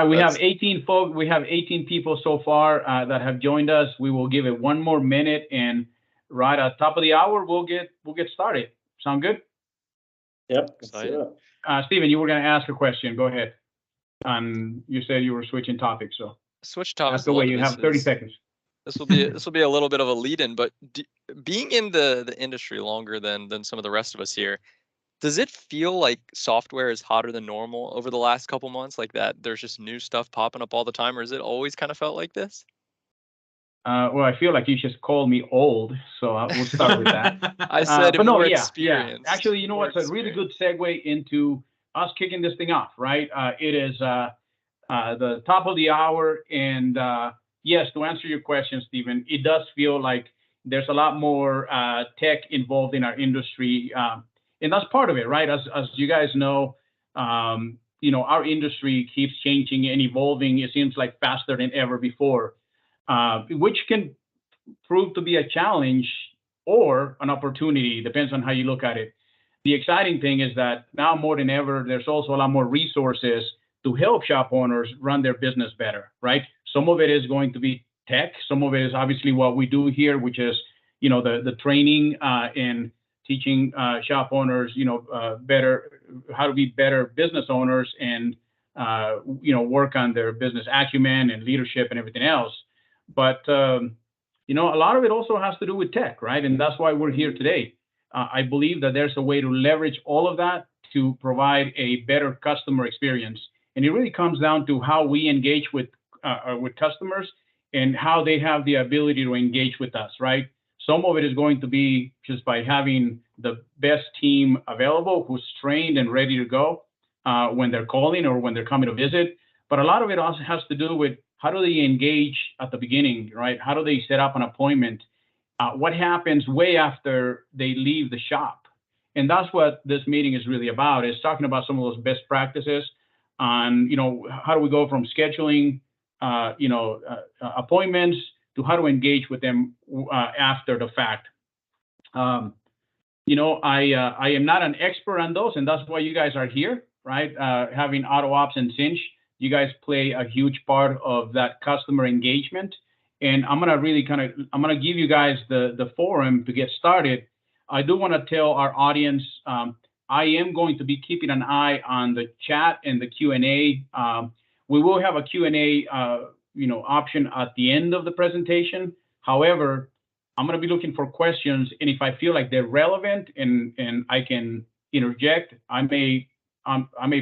We have 18 folks. We have 18 people so far that have joined us. We will give it one more minute, and right at top of the hour, we'll get started. Sound good? Yep. Excited. Steven, you were going to ask a question. Go ahead. You said you were switching topics, so switch topics. Ask away. You have 30 seconds. This will be a little bit of a lead-in, but being in the industry longer than some of the rest of us here, does it feel like software is hotter than normal over the last couple months? Like that, there's just new stuff popping up all the time, or has it always kind of felt like this? Well, I feel like you just called me old, so we'll start with that. I said, but no, more yeah. experienced. Actually, you know what? It's a really good segue into us kicking this thing off, right? It is the top of the hour, and yes, to answer your question, Stephen, it does feel like there's a lot more tech involved in our industry, and that's part of it, right? As you guys know, our industry keeps changing and evolving. It seems like faster than ever before. Which can prove to be a challenge or an opportunity, depends on how you look at it. The exciting thing is that now more than ever, there's also a lot more resources to help shop owners run their business better, right? Some of it is going to be tech. Some of it is obviously what we do here, which is, the training and teaching shop owners, better how to be better business owners and, work on their business acumen and leadership and everything else. But, a lot of it also has to do with tech, right? And that's why we're here today. I believe that there's a way to leverage all of that to provide a better customer experience. And it really comes down to how we engage with customers and how they have the ability to engage with us, right? Some of it is going to be just by having the best team available who's trained and ready to go when they're calling or when they're coming to visit. But a lot of it also has to do with how do they engage at the beginning, right? How do they set up an appointment? What happens way after they leave the shop? And that's what this meeting is really about, is talking about some of those best practices on, how do we go from scheduling, appointments to how to engage with them after the fact. I am not an expert on those, and that's why you guys are here, right? Having Auto Ops and Cinch, you guys play a huge part of that customer engagement. And I'm gonna give you guys the forum to get started. I do want to tell our audience, I am going to be keeping an eye on the chat and the Q&A. We will have a Q&A, option at the end of the presentation. However, I'm going to be looking for questions, and if I feel like they're relevant and I can interject, I may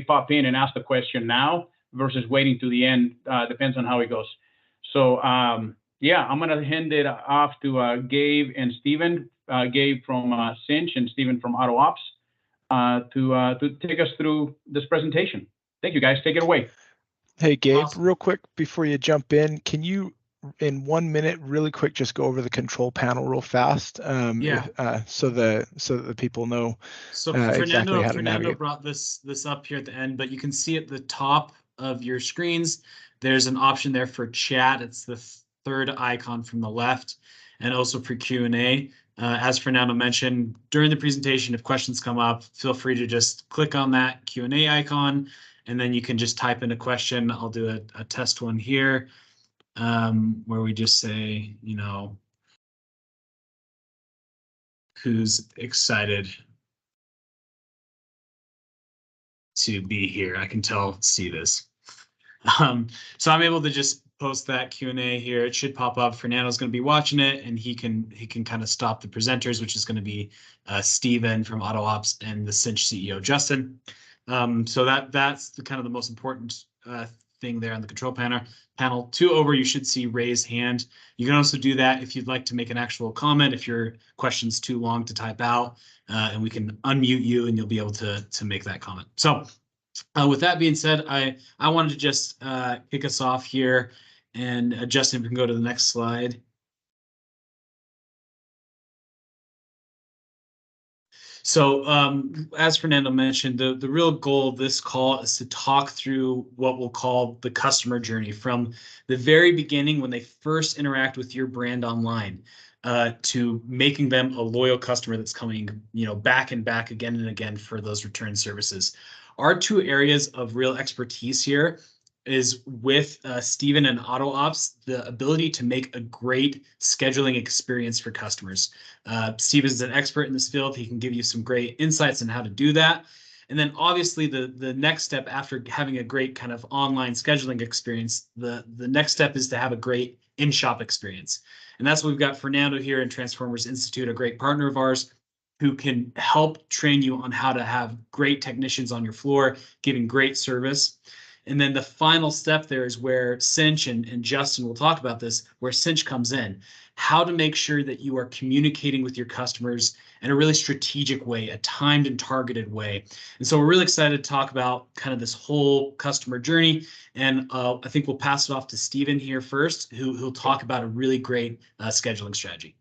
pop in and ask the question now versus waiting to the end. Depends on how it goes. So I'm going to hand it off to Gabe and Steven. Gabe from Cinch and Steven from Auto Ops to take us through this presentation. Thank you, guys. Take it away. Hey, Gabe, real quick before you jump in, can you, in 1 minute, really quick, just go over the control panel real fast? So that the people know. So exactly how to Fernando navigate. brought this up here at the end, but you can see at the top of your screens, there's an option there for chat. It's the third icon from the left, and also for Q&A. As Fernando mentioned, during the presentation, if questions come up, feel free to just click on that Q&A icon, and then you can just type in a question. I'll do a test one here, where we just say, who's excited to be here? I can see this. So I'm able to just post that Q&A here. It should pop up. Fernando's going to be watching it, and he can kind of stop the presenters, which is going to be Steven from Auto Ops and the Cinch CEO Justin. So that's the most important thing there on the control panel. 2 over, you should see raise hand. You can also do that if you'd like to make an actual comment, if your question's too long to type out, and we can unmute you and you'll be able to make that comment. So with that being said, I wanted to just kick us off here, and Justin, we can go to the next slide. So as Fernando mentioned, the real goal of this call is to talk through what we'll call the customer journey from the very beginning when they first interact with your brand online to making them a loyal customer that's coming back and back again and again for those return services. Our 2 areas of real expertise here is with Steven and AutoOps, the ability to make a great scheduling experience for customers. Steven's an expert in this field. He can give you some great insights on how to do that. And then obviously the next step after having a great kind of online scheduling experience, the next step is to have a great in-shop experience. And that's what we've got Fernando here in Transformers Institute, a great partner of ours, who can help train you on how to have great technicians on your floor, giving great service. And then the final step there is where Cinch and Justin will talk about this, where Cinch comes in. How to make sure that you are communicating with your customers in a really strategic way, a timed and targeted way. And so we're really excited to talk about kind of this whole customer journey. And I think we'll pass it off to Steven here first, who'll talk about a really great scheduling strategy.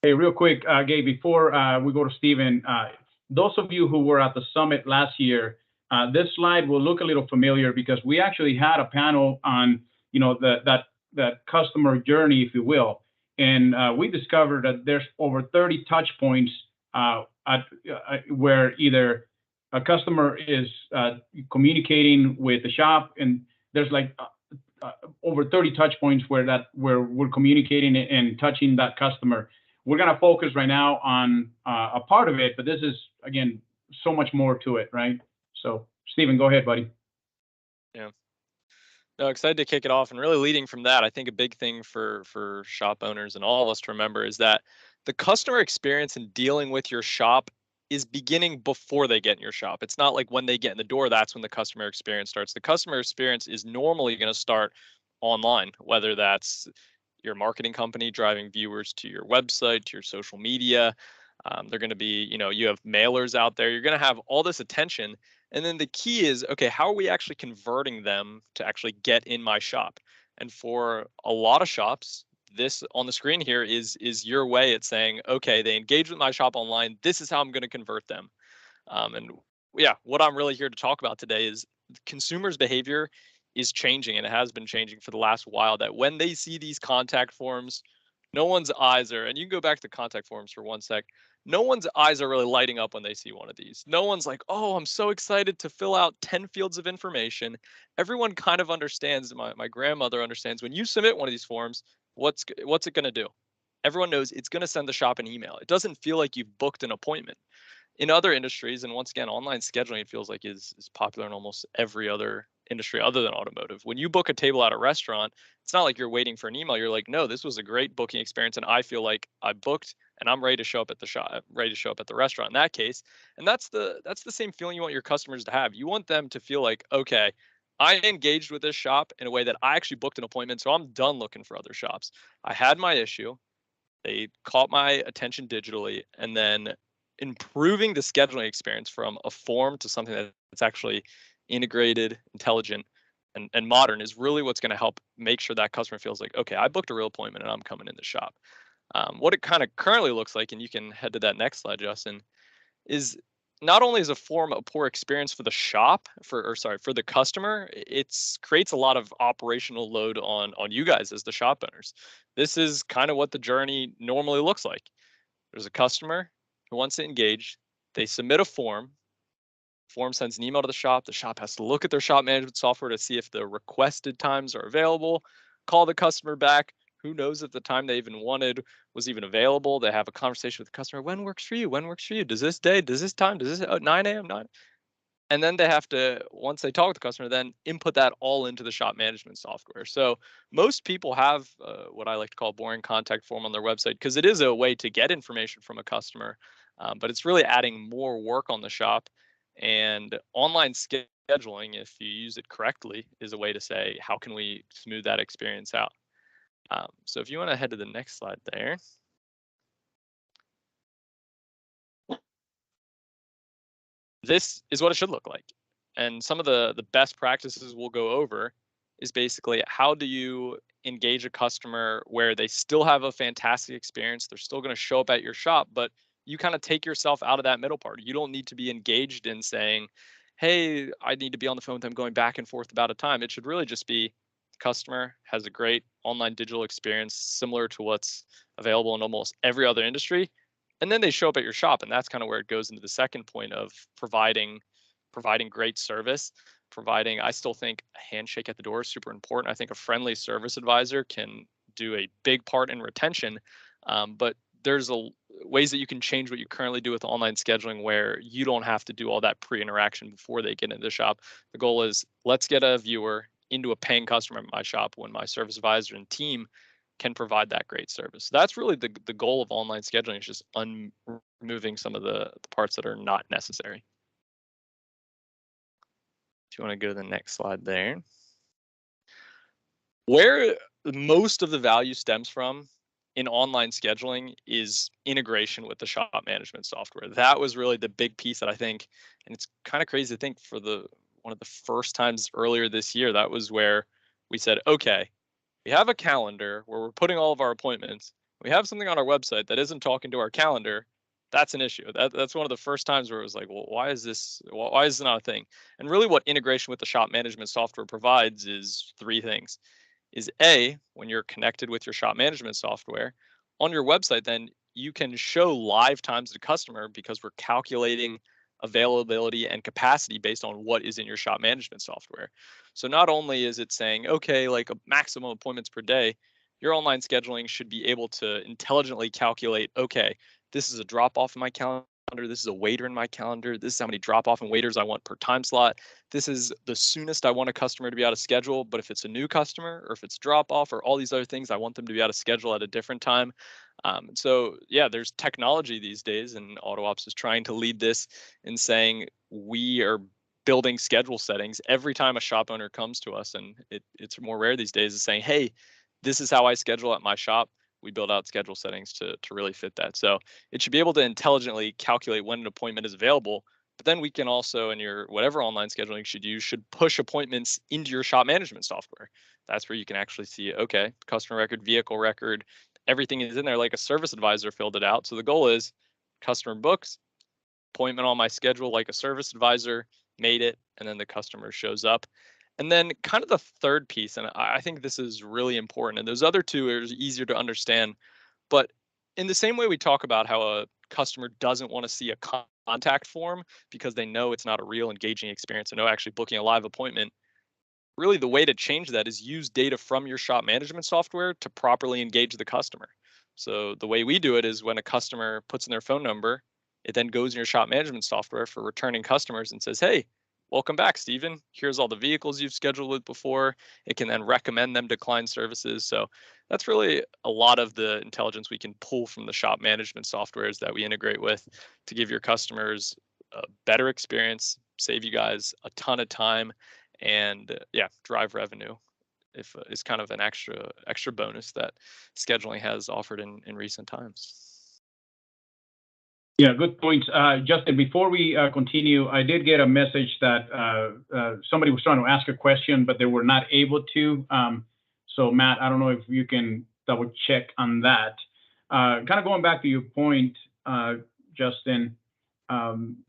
Hey, real quick, Gabe, before we go to Steven, those of you who were at the summit last year, this slide will look a little familiar because we actually had a panel on, that customer journey, if you will. And we discovered that there's over 30 touch points where either a customer is communicating with the shop, and there's like over 30 touch points where we're communicating and touching that customer. We're going to focus right now on a part of it, but this is, again, so much more to it, right? So, Steven, go ahead, buddy. Yeah. No, excited to kick it off. And really leading from that, I think a big thing for shop owners and all of us to remember is that the customer experience in dealing with your shop is beginning before they get in your shop. It's not like when they get in the door, that's when the customer experience starts. The customer experience is normally going to start online, whether that's your marketing company driving viewers to your website, to your social media. They're going to be, you have mailers out there. You're going to have all this attention. And then the key is, okay, how are we actually converting them to actually get in my shop? And for a lot of shops, this on the screen here is your way at saying, okay, they engage with my shop online. This is how I'm going to convert them. And yeah, what I'm really here to talk about today is consumers' behavior is changing, and it has been changing for the last while, that when they see these contact forms, no one's eyes are, and you can go back to contact forms for one sec, no one's eyes are really lighting up when they see one of these. No one's like, oh, I'm so excited to fill out 10 fields of information. Everyone kind of understands, my grandmother understands, when you submit one of these forms, what's it going to do? Everyone knows it's going to send the shop an email. It doesn't feel like you've booked an appointment. In other industries, and once again, online scheduling, it feels like is popular in almost every other industry other than automotive. When you book a table at a restaurant, it's not like you're waiting for an email. You're like, no, this was a great booking experience, and I feel like I booked and I'm ready to show up at the shop, ready to show up at the restaurant in that case. And that's the same feeling you want your customers to have. You want them to feel like, okay, I engaged with this shop in a way that I actually booked an appointment, so I'm done looking for other shops. I had my issue. They caught my attention digitally, and then improving the scheduling experience from a form to something that's actually integrated, intelligent, and modern is really what's going to help make sure that customer feels like, okay, I booked a real appointment and I'm coming in the shop. What it kind of currently looks like, and you can head to that next slide, Justin, is not only is a form a poor experience for the shop, for the customer, it creates a lot of operational load on you guys as the shop owners. This is kind of what the journey normally looks like. There's a customer who wants to engage. They submit a form. Form sends an email to the shop. The shop has to look at their shop management software to see if the requested times are available, call the customer back. Who knows if the time they even wanted was even available? They have a conversation with the customer. When works for you? When works for you? Does this day? Does this time? Does this 9 a.m.? 9? And then they have to, once they talk with the customer, then input that all into the shop management software. So most people have what I like to call boring contact form on their website, because it is a way to get information from a customer, but it's really adding more work on the shop. And online scheduling, if you use it correctly, is a way to say, how can we smooth that experience out? So if you want to head to the next slide there. This is what it should look like. And some of the best practices we'll go over is basically, how do you engage a customer where they still have a fantastic experience? They're still going to show up at your shop, but you kind of take yourself out of that middle part. You don't need to be engaged in saying, hey, I need to be on the phone with them going back and forth about a time. It should really just be, customer has a great online digital experience similar to what's available in almost every other industry, and then they show up at your shop. And that's kind of where it goes into the second point of providing great service. providing, I still think a handshake at the door is super important. I think a friendly service advisor can do a big part in retention, but there's ways that you can change what you currently do with online scheduling where you don't have to do all that pre-interaction before they get into the shop. The goal is, let's get a viewer into a paying customer at my shop when my service advisor and team can provide that great service. That's really the goal of online scheduling, is just removing some of the parts that are not necessary. If you want to go to the next slide there. Where most of the value stems from in online scheduling is integration with the shop management software. That was really the big piece that I think, and it's kind of crazy to think, for one of the first times earlier this year, that was where we said, okay, we have a calendar where we're putting all of our appointments. We have something on our website that isn't talking to our calendar. That's an issue. That's one of the first times where it was like, well, why is this not a thing? And really what integration with the shop management software provides is three things. Is A, when you're connected with your shop management software on your website, then you can show live times to the customer because we're calculating availability and capacity based on what is in your shop management software. So not only is it saying, okay, like a maximum appointments per day, your online scheduling should be able to intelligently calculate, okay, this is a drop off in my calendar, this is a waiter in my calendar, this is how many drop off and waiters I want per time slot, this is the soonest I want a customer to be out of schedule, but if it's a new customer or if it's drop off or all these other things, I want them to be out of schedule at a different time. So yeah, there's technology these days, and AutoOps is trying to lead this in saying we are building schedule settings every time a shop owner comes to us, and it's more rare these days, is saying, hey, this is how I schedule at my shop. We build out schedule settings to really fit that. So it should be able to intelligently calculate when an appointment is available, but then we can also, in your whatever online scheduling should use, should push appointments into your shop management software. That's where you can actually see, okay, customer record, vehicle record, everything is in there like a service advisor filled it out. So the goal is customer books, appointment on my schedule like a service advisor made it, and then the customer shows up. And then kind of the third piece, and I think this is really important, and those other two are easier to understand, but in the same way we talk about how a customer doesn't want to see a contact form because they know it's not a real engaging experience, and know actually booking a live appointment, really the way to change that is use data from your shop management software to properly engage the customer. So the way we do it is when a customer puts in their phone number, it then goes in your shop management software for returning customers and says, hey, welcome back, Stephen. Here's all the vehicles you've scheduled with before. It can then recommend them to client services. So that's really a lot of the intelligence we can pull from the shop management softwares that we integrate with to give your customers a better experience, save you guys a ton of time, and yeah, drive revenue. If is kind of an extra bonus that scheduling has offered in recent times. Yeah, good points. Justin, before we continue, I did get a message that somebody was trying to ask a question, but they were not able to. So Matt, I don't know if you can double check on that. Kind of going back to your point, Justin,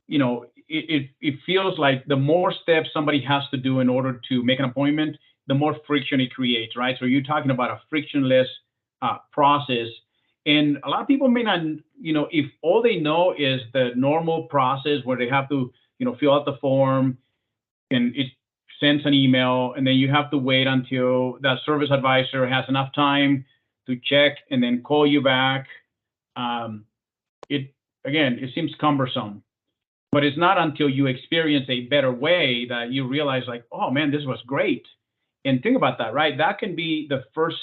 you know, it feels like the more steps somebody has to do in order to make an appointment, the more friction it creates, right? So you're talking about a frictionless process. And a lot of people may not, you know, if all they know is the normal process where they have to, you know, fill out the form and it sends an email, and then you have to wait until that service advisor has enough time to check and then call you back. It seems cumbersome, but it's not until you experience a better way that you realize, like, oh man, this was great. And think about that, right? That can be the first,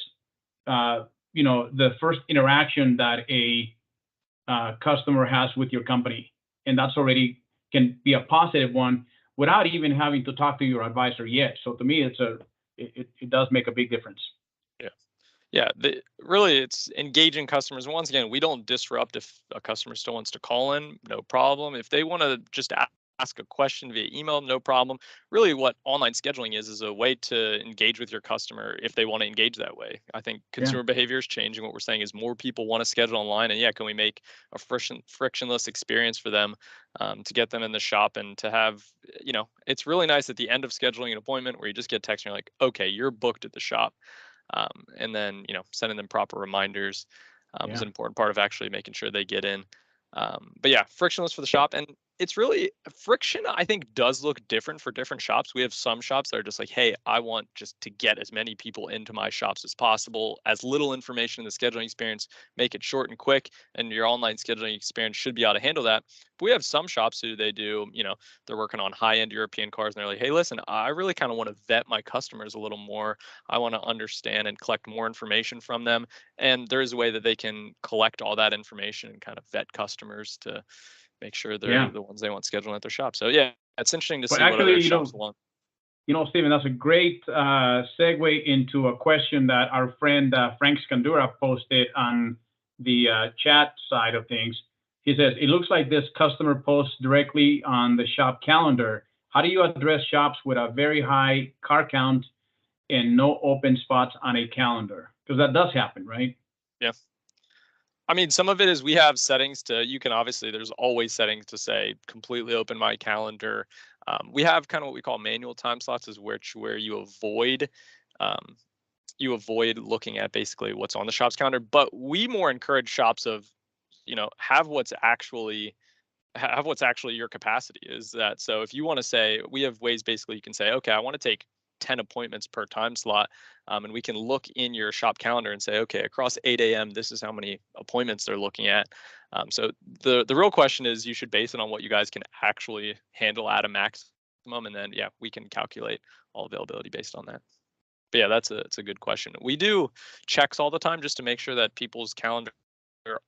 you know, the first interaction that a customer has with your company, and that's already can be a positive one without even having to talk to your advisor yet. So to me, it does make a big difference. Yeah, really it's engaging customers. And once again, we don't disrupt. If a customer still wants to call in, no problem. If they want to just ask a question via email, no problem. Really what online scheduling is a way to engage with your customer if they want to engage that way. I think consumer behavior is changing. What we're saying is more people want to schedule online, and yeah, can we make a frictionless experience for them to get them in the shop and to have, you know, it's really nice at the end of scheduling an appointment where you just get text and you're like, okay, you're booked at the shop. And then, you know, sending them proper reminders is an important part of actually making sure they get in. But yeah, frictionless for the shop. And it's really friction, I think, does look different for different shops. We have some shops that are just like, hey, I want just to get as many people into my shops as possible, as little information in the scheduling experience, make it short and quick, and your online scheduling experience should be able to handle that. But we have some shops who they do, they're working on high-end European cars, and they're like, hey, listen, I really kind of want to vet my customers a little more. I want to understand and collect more information from them. And there is a way that they can collect all that information and kind of vet customers to make sure they're the ones they want scheduling at their shop. So yeah, it's interesting to see what other shops want. Stephen, that's a great segue into a question that our friend Frank Scandura posted on the chat side of things. He says, it looks like this customer posts directly on the shop calendar. How do you address shops with a very high car count and no open spots on a calendar? Because that does happen, right? Yeah. I mean, some of it is we have settings you can obviously, there's always settings to say completely open my calendar. We have kind of what we call manual time slots, is where you avoid looking at basically what's on the shop's calendar. But we more encourage shops of, have what's actually your capacity. Is that so? If you want to say, we have ways basically you can say, okay, I want to take 10 appointments per time slot, and we can look in your shop calendar and say, okay, across 8 a.m. this is how many appointments they're looking at. So the real question is, you should base it on what you guys can actually handle at a maximum, and then we can calculate all availability based on that. But yeah, it's a good question. We do checks all the time just to make sure that people's calendar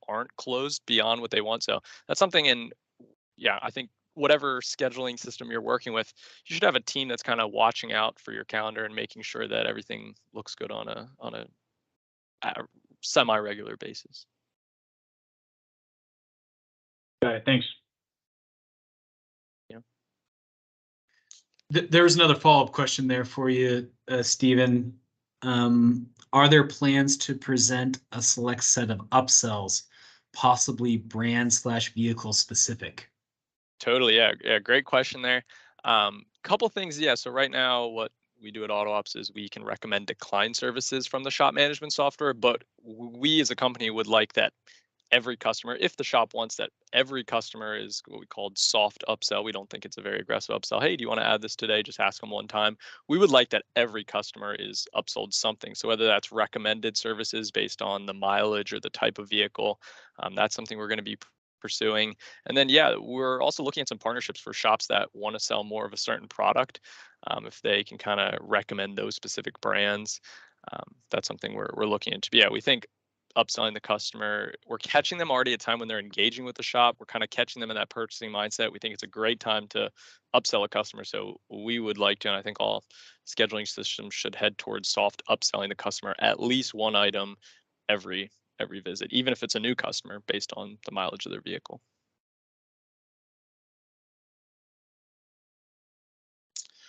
aren't closed beyond what they want. So that's something I think whatever scheduling system you're working with, you should have a team that's kind of watching out for your calendar and making sure that everything looks good on a semi-regular basis. Got it. Thanks. Yeah. There's another follow-up question there for you, Stephen. Are there plans to present a select set of upsells, possibly brand/vehicle specific? Totally. Yeah. Great question there. Couple things. Yeah. So right now, what we do at AutoOps is we can recommend decline services from the shop management software, but we as a company would like that every customer, if the shop wants that, every customer is what we called soft upsell. We don't think it's a very aggressive upsell. Hey, do you want to add this today? Just ask them one time. We would like that every customer is upsold something. So whether that's recommended services based on the mileage or the type of vehicle, that's something we're going to be pursuing. And then, we're also looking at some partnerships for shops that want to sell more of a certain product. If they can kind of recommend those specific brands, that's something we're looking into. But yeah, we think upselling the customer, we're catching them already at a time when they're engaging with the shop. We're kind of catching them in that purchasing mindset. We think it's a great time to upsell a customer. So we would like to, and I think all scheduling systems should head towards soft upselling the customer at least one item every visit, even if it's a new customer based on the mileage of their vehicle.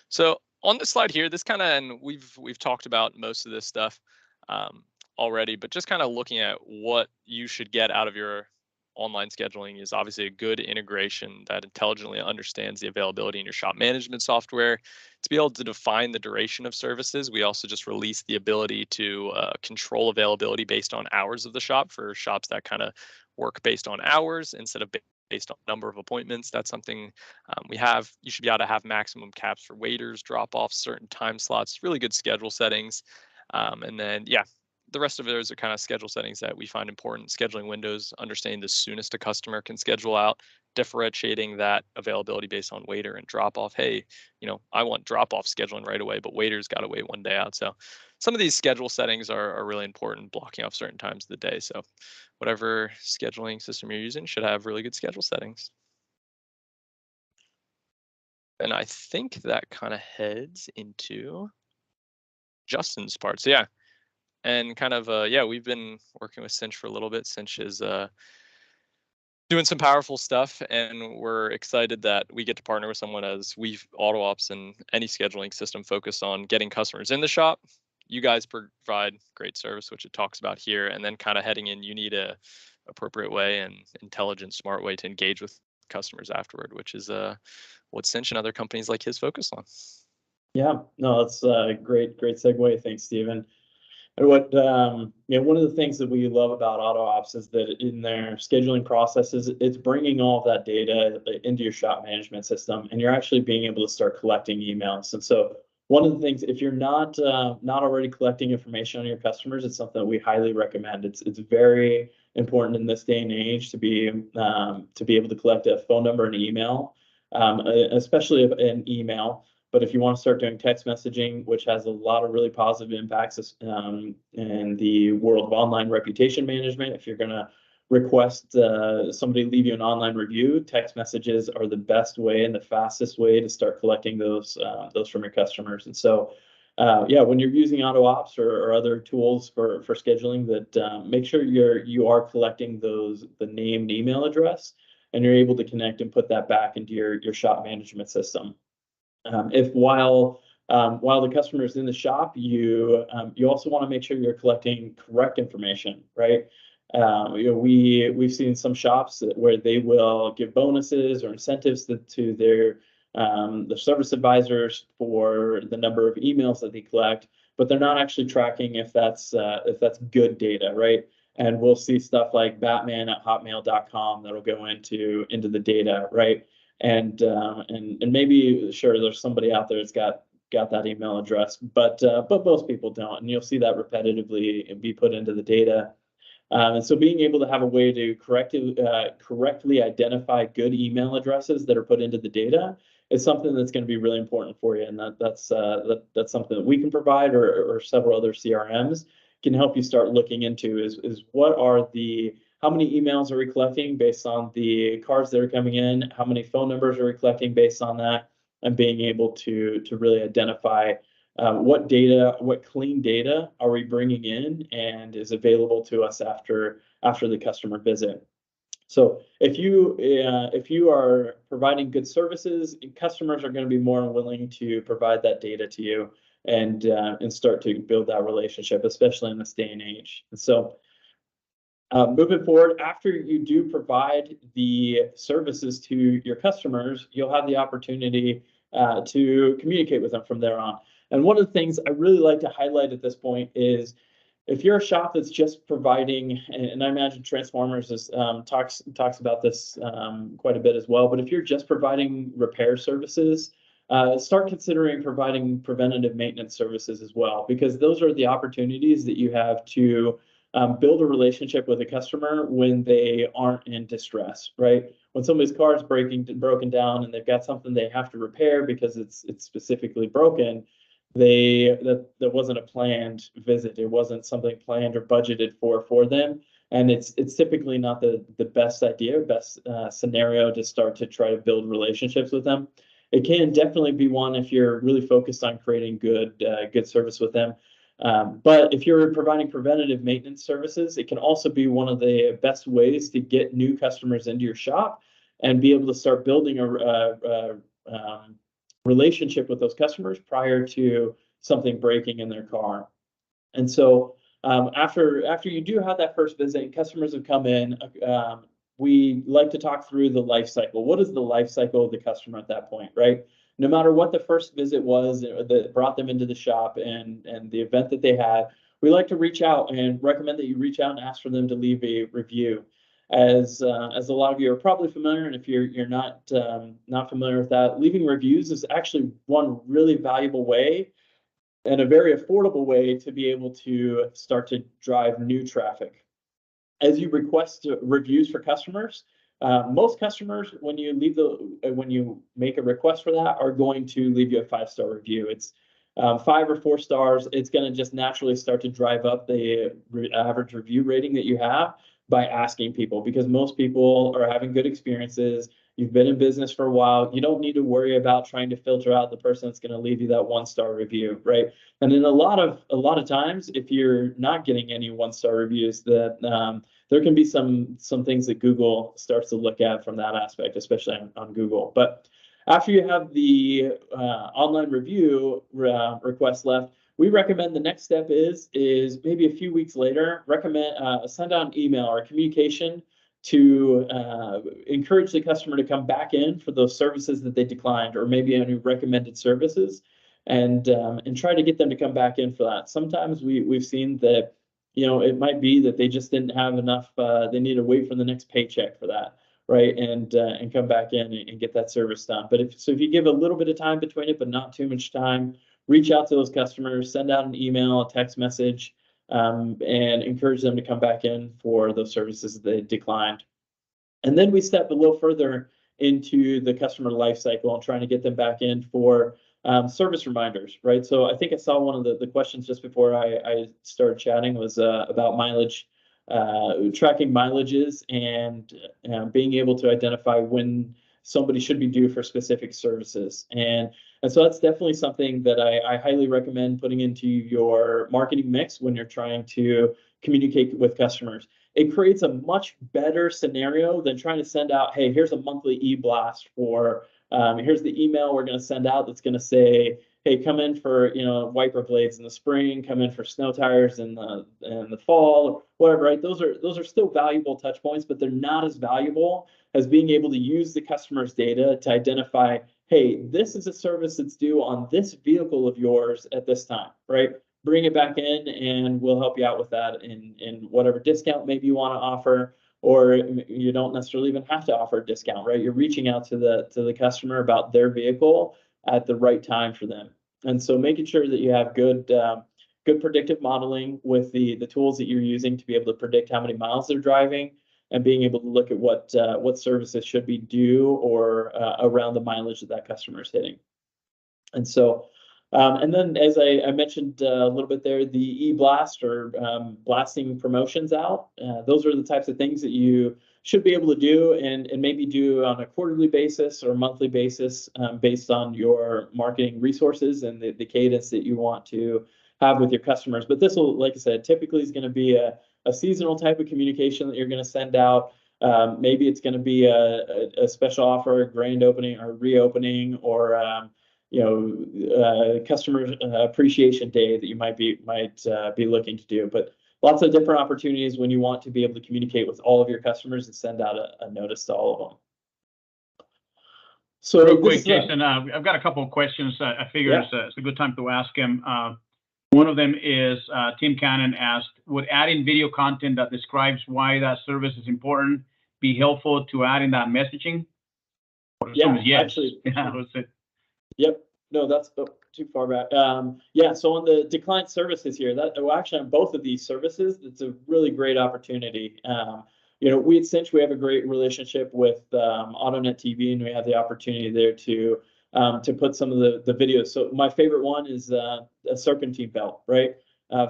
So on this slide here, this kind of, and we've talked about most of this stuff already, but just kind of looking at what you should get out of your online scheduling is obviously a good integration that intelligently understands the availability in your shop management software. To be able to define the duration of services, we also just released the ability to control availability based on hours of the shop for shops that kind of work based on hours instead of based on number of appointments. That's something we have. You should be able to have maximum caps for waiters, drop-offs, certain time slots, really good schedule settings. And then, the rest of those are kind of schedule settings that we find important. Scheduling windows, understanding the soonest a customer can schedule out, differentiating that availability based on waiter and drop off. Hey, I want drop off scheduling right away, but waiters got to wait one day out. So some of these schedule settings are really important, blocking off certain times of the day. So whatever scheduling system you're using should have really good schedule settings. And I think that kind of heads into Justin's part. So and kind of, we've been working with Cinch for a little bit. Cinch is doing some powerful stuff, and we're excited that we get to partner with someone, as we've AutoOps and any scheduling system focused on getting customers in the shop. You guys provide great service, which it talks about here, and then kind of heading in, you need a appropriate way and intelligent, smart way to engage with customers afterward, which is what Cinch and other companies like his focus on. Yeah, no, that's a great segue. Thanks, Stephen. And what one of the things that we love about AutoOps is that in their scheduling processes, it's bringing all of that data into your shop management system, and you're actually being able to start collecting emails. And so one of the things, if you're not already collecting information on your customers, it's something that we highly recommend. It's very important in this day and age to be able to collect a phone number and email, especially an email. But if you want to start doing text messaging, which has a lot of really positive impacts in the world of online reputation management, if you're going to request somebody leave you an online review, text messages are the best way and the fastest way to start collecting those from your customers. And so, when you're using AutoOps or other tools for scheduling, that make sure you are collecting the named email address, and you're able to connect and put that back into your shop management system. If while the customer is in the shop, you also want to make sure you're collecting correct information, right? We've seen some shops where they will give bonuses or incentives to their service advisors for the number of emails that they collect, but they're not actually tracking if that's good data, right? And we'll see stuff like batman@hotmail.com that'll go into the data, right? And maybe sure there's somebody out there that's got that email address, but most people don't, and you'll see that repetitively be put into the data. And so being able to have a way to correctly identify good email addresses that are put into the data is something that's going to be really important for you, and that's something that we can provide, or several other CRMs can help you start looking into is how many emails are we collecting based on the cars that are coming in? How many phone numbers are we collecting based on that? And being able to really identify what clean data are we bringing in and is available to us after the customer visit. So if you are providing good services, customers are going to be more willing to provide that data to you and start to build that relationship, especially in this day and age. And so moving forward, after you do provide the services to your customers, you'll have the opportunity to communicate with them from there on. And one of the things I really like to highlight at this point is, if you're a shop that's just providing, and I imagine Transformers talks about this quite a bit as well, but if you're just providing repair services, start considering providing preventative maintenance services as well, because those are the opportunities that you have to build a relationship with a customer when they aren't in distress, right? When somebody's car is broken down and they've got something they have to repair because it's specifically broken, that wasn't a planned visit. It wasn't something planned or budgeted for them, and it's typically not the best scenario to start to try to build relationships with them. It can definitely be one if you're really focused on creating good service with them. But if you're providing preventative maintenance services, it can also be one of the best ways to get new customers into your shop and be able to start building a relationship with those customers prior to something breaking in their car. And so after you do have that first visit and customers have come in, we like to talk through the life cycle. What is the life cycle of the customer at that point, right? No matter what the first visit was that brought them into the shop and the event that they had, we like to reach out and recommend that you reach out and ask for them to leave a review. As a lot of you are probably familiar, and if you're not familiar with that, leaving reviews is actually one really valuable way and a very affordable way to be able to start to drive new traffic. As you request reviews for customers, most customers, when you make a request for that, are going to leave you a 5-star review. It's 5 or 4 stars. It's going to just naturally start to drive up the average review rating that you have by asking people, because most people are having good experiences. You've been in business for a while. You don't need to worry about trying to filter out the person that's going to leave you that 1-star review, right? And then a lot of times, if you're not getting any 1-star reviews, that there can be some things that Google starts to look at from that aspect, especially on Google. But after you have the online review request left, we recommend the next step is maybe a few weeks later, send out an email or communication to encourage the customer to come back in for those services that they declined, or maybe any recommended services, and try to get them to come back in for that. Sometimes we've seen that, it might be that they just didn't have enough, they need to wait for the next paycheck for that, right? And come back in and get that service done. But if you give a little bit of time between it, but not too much time, reach out to those customers, send out an email, a text message, and encourage them to come back in for those services that they declined. And then we step a little further into the customer life cycle and trying to get them back in for service reminders, right? So I think I saw one of the questions just before I started chatting was about mileage, tracking mileages, and being able to identify when somebody should be due for specific services. And so that's definitely something that I highly recommend putting into your marketing mix when you're trying to communicate with customers. It creates a much better scenario than trying to send out, hey, here's a monthly e-blast for, here's the email we're going to send out that's going to say, hey, come in for, wiper blades in the spring, come in for snow tires in the fall, whatever, right? Those are still valuable touch points, but they're not as valuable as being able to use the customer's data to identify, hey, this is a service that's due on this vehicle of yours at this time, right? Bring it back in and we'll help you out with that in whatever discount maybe you want to offer, or you don't necessarily even have to offer a discount, right? You're reaching out to the customer about their vehicle at the right time for them. And so making sure that you have good predictive modeling with the tools that you're using to be able to predict how many miles they're driving, and being able to look at what services should be due or around the mileage that customer is hitting. And so, and then as I mentioned a little bit there, the e-blast or blasting promotions out, those are the types of things that you should be able to do and maybe do on a quarterly basis or monthly basis based on your marketing resources and the cadence that you want to have with your customers. But this will, like I said, typically is going to be a seasonal type of communication that you're going to send out. Maybe it's going to be a special offer, a grand opening or reopening, or customer appreciation day that you might be looking to do. But lots of different opportunities when you want to be able to communicate with all of your customers and send out a notice to all of them. So real quick, Jason, I've got a couple of questions. I figure it's a good time to ask him. One of them is Tim Cannon asked, would adding video content that describes why that service is important be helpful to add in that messaging? Yeah, yes. Actually. Yeah, that's it. Yep. No, that's too far back. So on the declined services here, actually on both of these services, it's a really great opportunity. We at Cinch, we have a great relationship with AutoNet TV, and we have the opportunity there to put some of the videos. So my favorite one is a serpentine belt, right?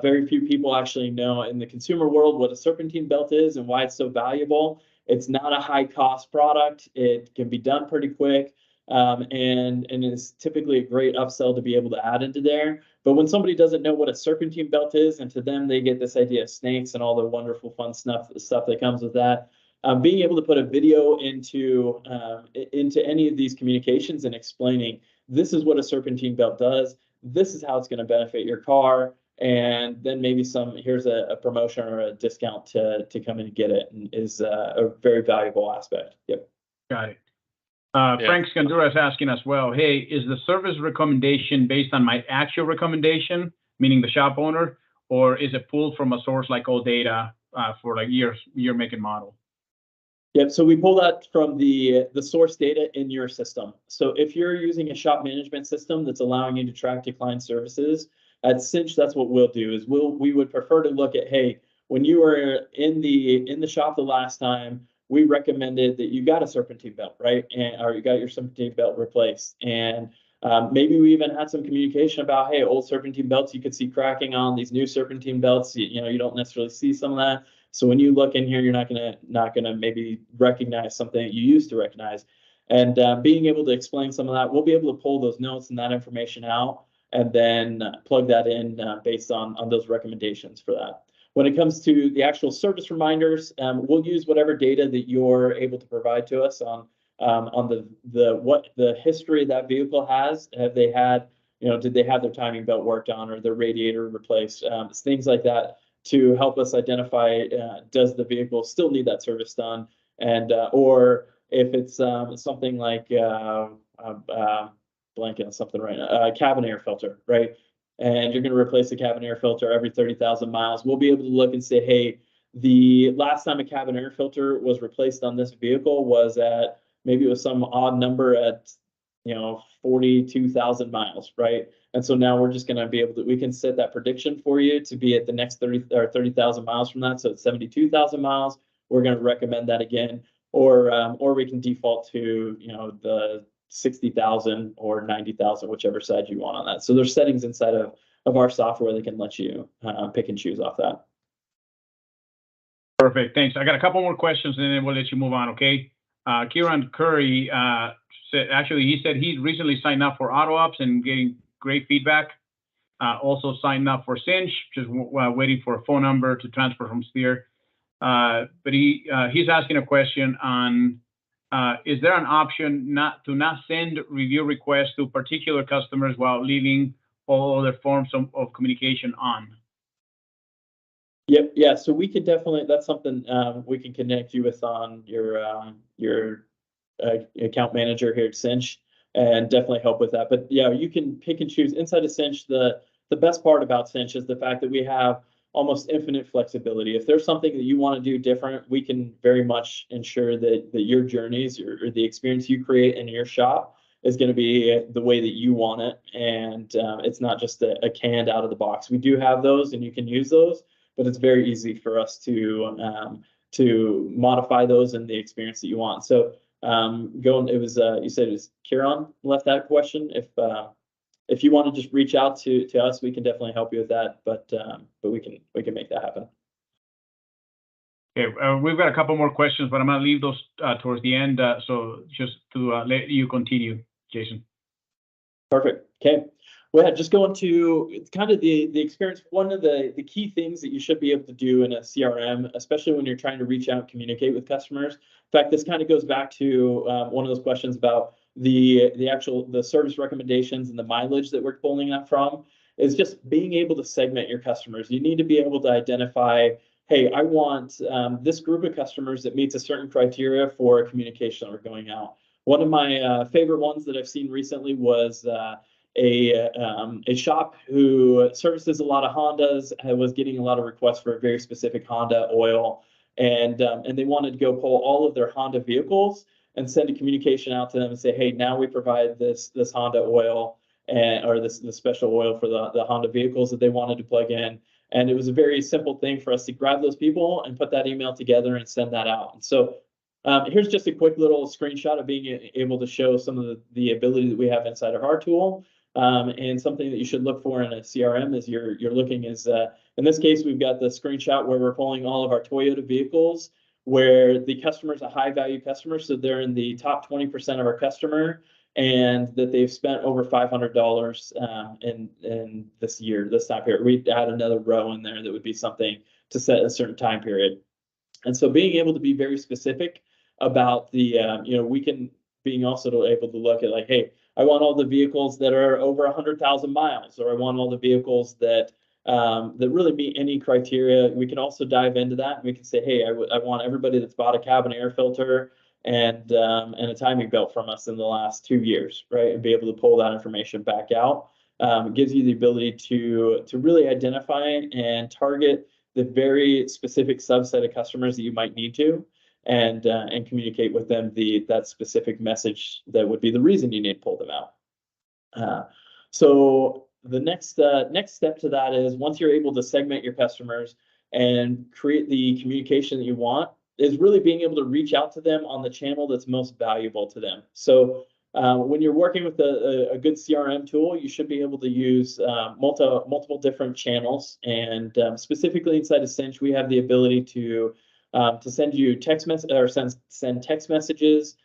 Very few people actually know in the consumer world what a serpentine belt is and why it's so valuable. It's not a high cost product. It can be done pretty quick. And it's typically a great upsell to be able to add into there. But when somebody doesn't know what a serpentine belt is, and to them they get this idea of snakes and all the wonderful fun stuff that comes with that, being able to put a video into any of these communications and explaining this is what a serpentine belt does, this is how it's going to benefit your car, and then maybe here's a promotion or a discount to come in and get it, and is a very valuable aspect. Yep. Got it. Frank Scandura is asking as well, hey, is the service recommendation based on my actual recommendation, meaning the shop owner, or is it pulled from a source like ALLDATA for like year, make, and model? Yep, so we pull that from the source data in your system. So if you're using a shop management system that's allowing you to track declined services, at Cinch, that's what we'll do, is we would prefer to look at, hey, when you were in the shop the last time, we recommended that you got a serpentine belt, right? Or you got your serpentine belt replaced. And maybe we even had some communication about, hey, old serpentine belts, you could see cracking on. These new serpentine belts, you don't necessarily see some of that. So when you look in here, you're not gonna maybe recognize something that you used to recognize. And being able to explain some of that, we'll be able to pull those notes and that information out, and then plug that in based on those recommendations for that. When it comes to the actual service reminders, we'll use whatever data that you're able to provide to us on what the history that vehicle has. Have they had, did they have their timing belt worked on or their radiator replaced? Things like that to help us identify, does the vehicle still need that service done? And or if it's something like blanking on something right now, cabin air filter, right? And you're going to replace the cabin air filter every 30,000 miles. We'll be able to look and say, hey, the last time a cabin air filter was replaced on this vehicle was at, maybe it was some odd number at, 42,000 miles, right? And so now we're just going to be able to, we can set that prediction for you to be at the next 30,000 miles from that. So it's 72,000 miles. We're going to recommend that again, or we can default to, the 60,000 or 90,000, whichever side you want on that. So there's settings inside of our software that can let you pick and choose off that. Perfect. Thanks. I got a couple more questions and then we'll let you move on. Okay. Kieran Curry he said he recently signed up for AutoOps and getting great feedback. Also signed up for Cinch, just waiting for a phone number to transfer from Sphere. But he's asking a question on, is there an option not send review requests to particular customers while leaving all other forms of communication on? Yep. Yeah. So we could definitely, that's something we can connect you with on your account manager here at Cinch, and definitely help with that. But yeah, you can pick and choose inside of Cinch. The best part about Cinch is the fact that we have almost infinite flexibility. If there's something that you want to do different, we can very much ensure that your journeys or the experience you create in your shop is going to be the way that you want it. And it's not just a canned out of the box. We do have those and you can use those, but it's very easy for us to modify those in the experience that you want. So it was you said it was Kieran left that question. If you want to just reach out to us, we can definitely help you with that. But we can make that happen. Okay, we've got a couple more questions, but I'm gonna leave those towards the end. So just to let you continue, Jason. Perfect. Okay. Well, yeah, just going to kind of the experience. One of the key things that you should be able to do in a CRM, especially when you're trying to reach out and communicate with customers. In fact, this kind of goes back to one of those questions about the service recommendations and the mileage that we're pulling that from, is just being able to segment your customers. You need to be able to identify, hey, I want this group of customers that meets a certain criteria for communication that we're going out. One of my favorite ones that I've seen recently was a shop who services a lot of Hondas was getting a lot of requests for a very specific Honda oil, and they wanted to go pull all of their Honda vehicles and send a communication out to them and say, hey, now we provide this Honda oil or this special oil for the Honda vehicles that they wanted to plug in. And it was a very simple thing for us to grab those people and put that email together and send that out. And so here's just a quick little screenshot of being able to show some of the ability that we have inside of our tool. And something that you should look for in a CRM is you're looking is, in this case, we've got the screenshot where we're pulling all of our Toyota vehicles, where the customer is a high value customer. So they're in the top 20% of our customer, and that they've spent over $500 in this time period. We'd add another row in there that would be something to set a certain time period. And so being able to be very specific about the, being also able to look at like, hey, I want all the vehicles that are over 100,000 miles, or I want all the vehicles that really meet any criteria. We can also dive into that, and we can say, hey, I want everybody that's bought a cabin air filter and a timing belt from us in the last 2 years, right? And be able to pull that information back out. It gives you the ability to really identify and target the very specific subset of customers that you might need to, and communicate with them that specific message that would be the reason you need to pull them out. So the next step to that is, once you're able to segment your customers and create the communication that you want, is really being able to reach out to them on the channel that's most valuable to them. So when you're working with a good CRM tool, you should be able to use multiple different channels. And specifically inside of Cinch, we have the ability to send you text message or send text messages.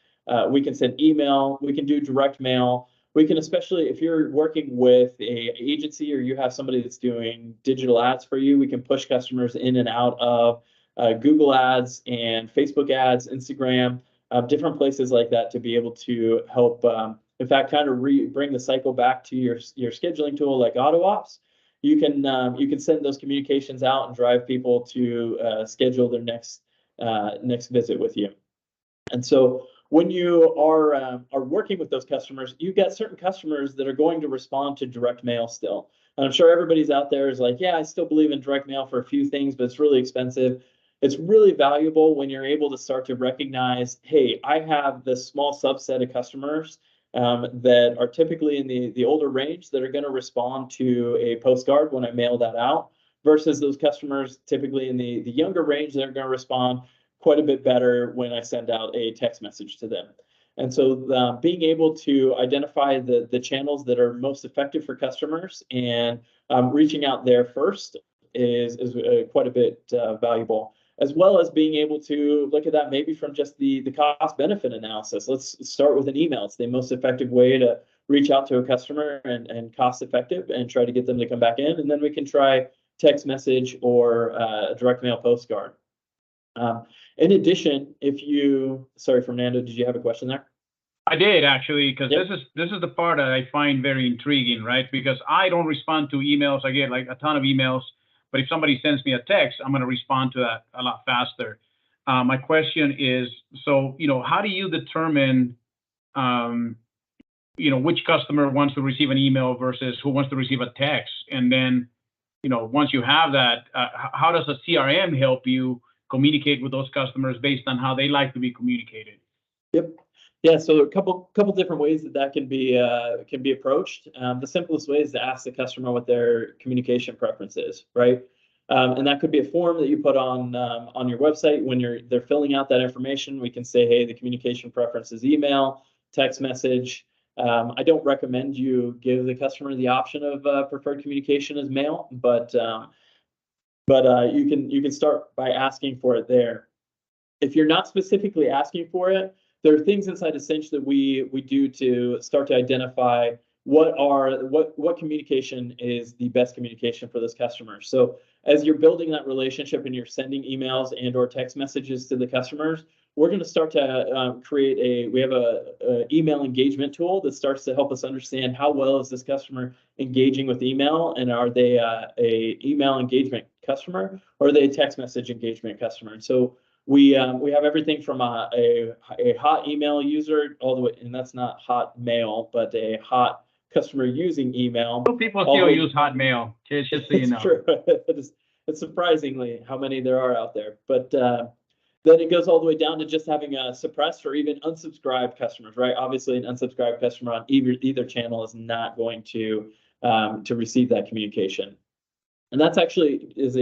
We can send email. We can do direct mail. We can, especially if you're working with an agency or you have somebody that's doing digital ads for you, we can push customers in and out of Google ads and Facebook ads, Instagram, different places like that, to be able to help, in fact, kind of bring the cycle back to your scheduling tool like AutoOps. You can send those communications out and drive people to schedule their next visit with you. And so when you are working with those customers, you've got certain customers that are going to respond to direct mail still. And I'm sure everybody's out there is like, yeah, I still believe in direct mail for a few things, but it's really expensive. It's really valuable when you're able to start to recognize, hey, I have this small subset of customers that are typically in the older range that are going to respond to a postcard when I mail that out, versus those customers typically in the younger range that are going to respond quite a bit better when I send out a text message to them. And so being able to identify the channels that are most effective for customers and reaching out there first is quite a bit valuable, as well as being able to look at that maybe from just the cost benefit analysis. Let's start with an email. It's the most effective way to reach out to a customer and cost effective and try to get them to come back in. And then we can try text message or a direct mail postcard. In addition, sorry, Fernando, did you have a question there? I did actually, because Yep. this is the part that I find very intriguing, right? Because I don't respond to emails. I get like a ton of emails, but if somebody sends me a text, I'm going to respond to that a lot faster. My question is, so how do you determine, which customer wants to receive an email versus who wants to receive a text? And then, once you have that, how does a CRM help you communicate with those customers based on how they like to be communicated? Yep. Yeah, so a couple different ways that can be approached. The simplest way is to ask the customer what their communication preference is, right? And that could be a form that you put on your website when they're filling out that information. We can say, hey, the communication preference is email, text message. I don't recommend you give the customer the option of preferred communication as mail, but you can start by asking for it there. If you're not specifically asking for it, there are things inside Ascension that we do to start to identify what communication is the best communication for this customer. So as you're building that relationship and you're sending emails and or text messages to the customers, we're going to start to we have a email engagement tool that starts to help us understand how well is this customer engaging with email, and are they a email engagement customer or are they a text message engagement customer? And so we have everything from a hot email user all the way, and that's not hot mail, but a hot customer using email. Some people still use Hotmail, just so you know. True. It's surprisingly how many there are out there. But then it goes all the way down to just having suppressed or even unsubscribed customers, right? Obviously, an unsubscribed customer on either channel is not going to receive that communication. And that's actually is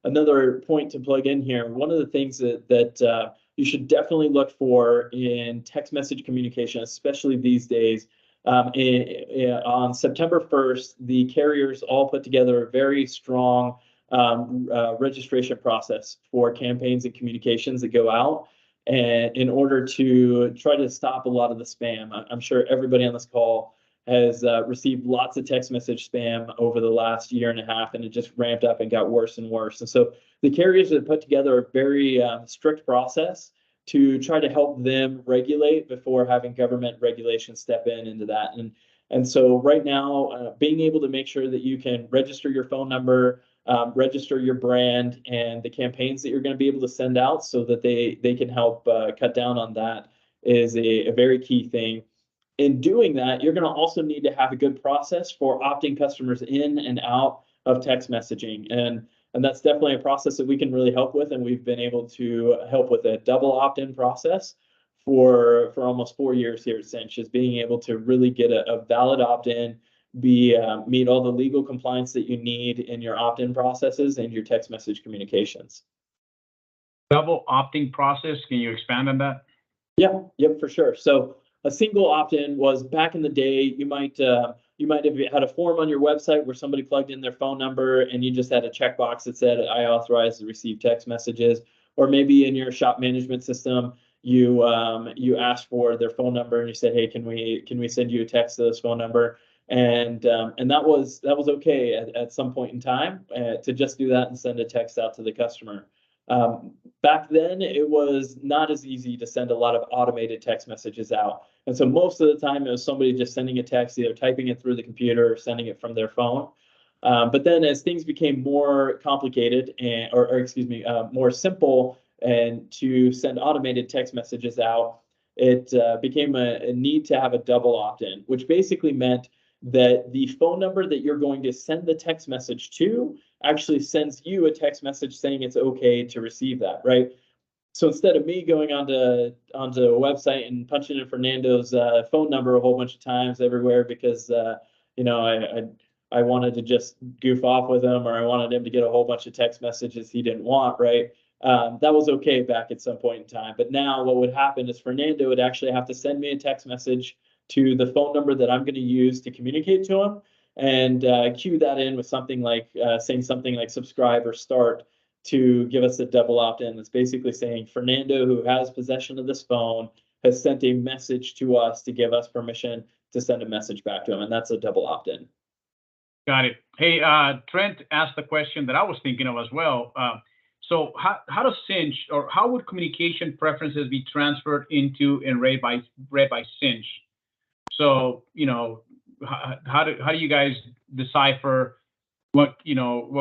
another point to plug in here. One of the things that you should definitely look for in text message communication, especially these days, on September 1st, the carriers all put together a very strong registration process for campaigns and communications that go out, and in order to try to stop a lot of the spam. I'm sure everybody on this call has received lots of text message spam over the last year and a half, and it just ramped up and got worse and worse. And so the carriers have put together a very strict process to try to help them regulate before having government regulations step into that. And so right now, being able to make sure that you can register your phone number, register your brand, and the campaigns that you're going to be able to send out so that they can help cut down on that is a very key thing. In doing that, you're going to also need to have a good process for opting customers in and out of text messaging. And that's definitely a process that we can really help with. And we've been able to help with a double opt-in process for almost 4 years here at Cinch, is being able to really get a valid opt-in, meet all the legal compliance that you need in your opt-in processes and your text message communications. Double opt-in process, can you expand on that? Yeah, yep, for sure. So a single opt-in was back in the day, you might have had a form on your website where somebody plugged in their phone number and you just had a checkbox that said, I authorize to receive text messages. Or maybe in your shop management system, you asked for their phone number and you said, hey, can we send you a text to this phone number? And that was okay at some point in time to just do that and send a text out to the customer. Back then, it was not as easy to send a lot of automated text messages out. And so most of the time, it was somebody just sending a text, either typing it through the computer or sending it from their phone. But then as things became more complicated more simple and to send automated text messages out, it became a need to have a double opt-in, which basically meant that the phone number that you're going to send the text message to actually sends you a text message saying it's okay to receive that, right? So instead of me going onto a website and punching in Fernando's phone number a whole bunch of times everywhere because you know, I wanted to just goof off with him, or I wanted him to get a whole bunch of text messages he didn't want, right? That was okay back at some point in time. But now what would happen is Fernando would actually have to send me a text message to the phone number that I'm going to use to communicate to him, and cue that in with something like saying something like subscribe or start, to give us a double opt-in. That's basically saying Fernando, who has possession of this phone, has sent a message to us to give us permission to send a message back to him, and that's a double opt-in. Got it. Hey, Trent asked the question that I was thinking of as well. So how does Cinch, or how would communication preferences be transferred into and read by Cinch? So, you know, how do you guys decipher what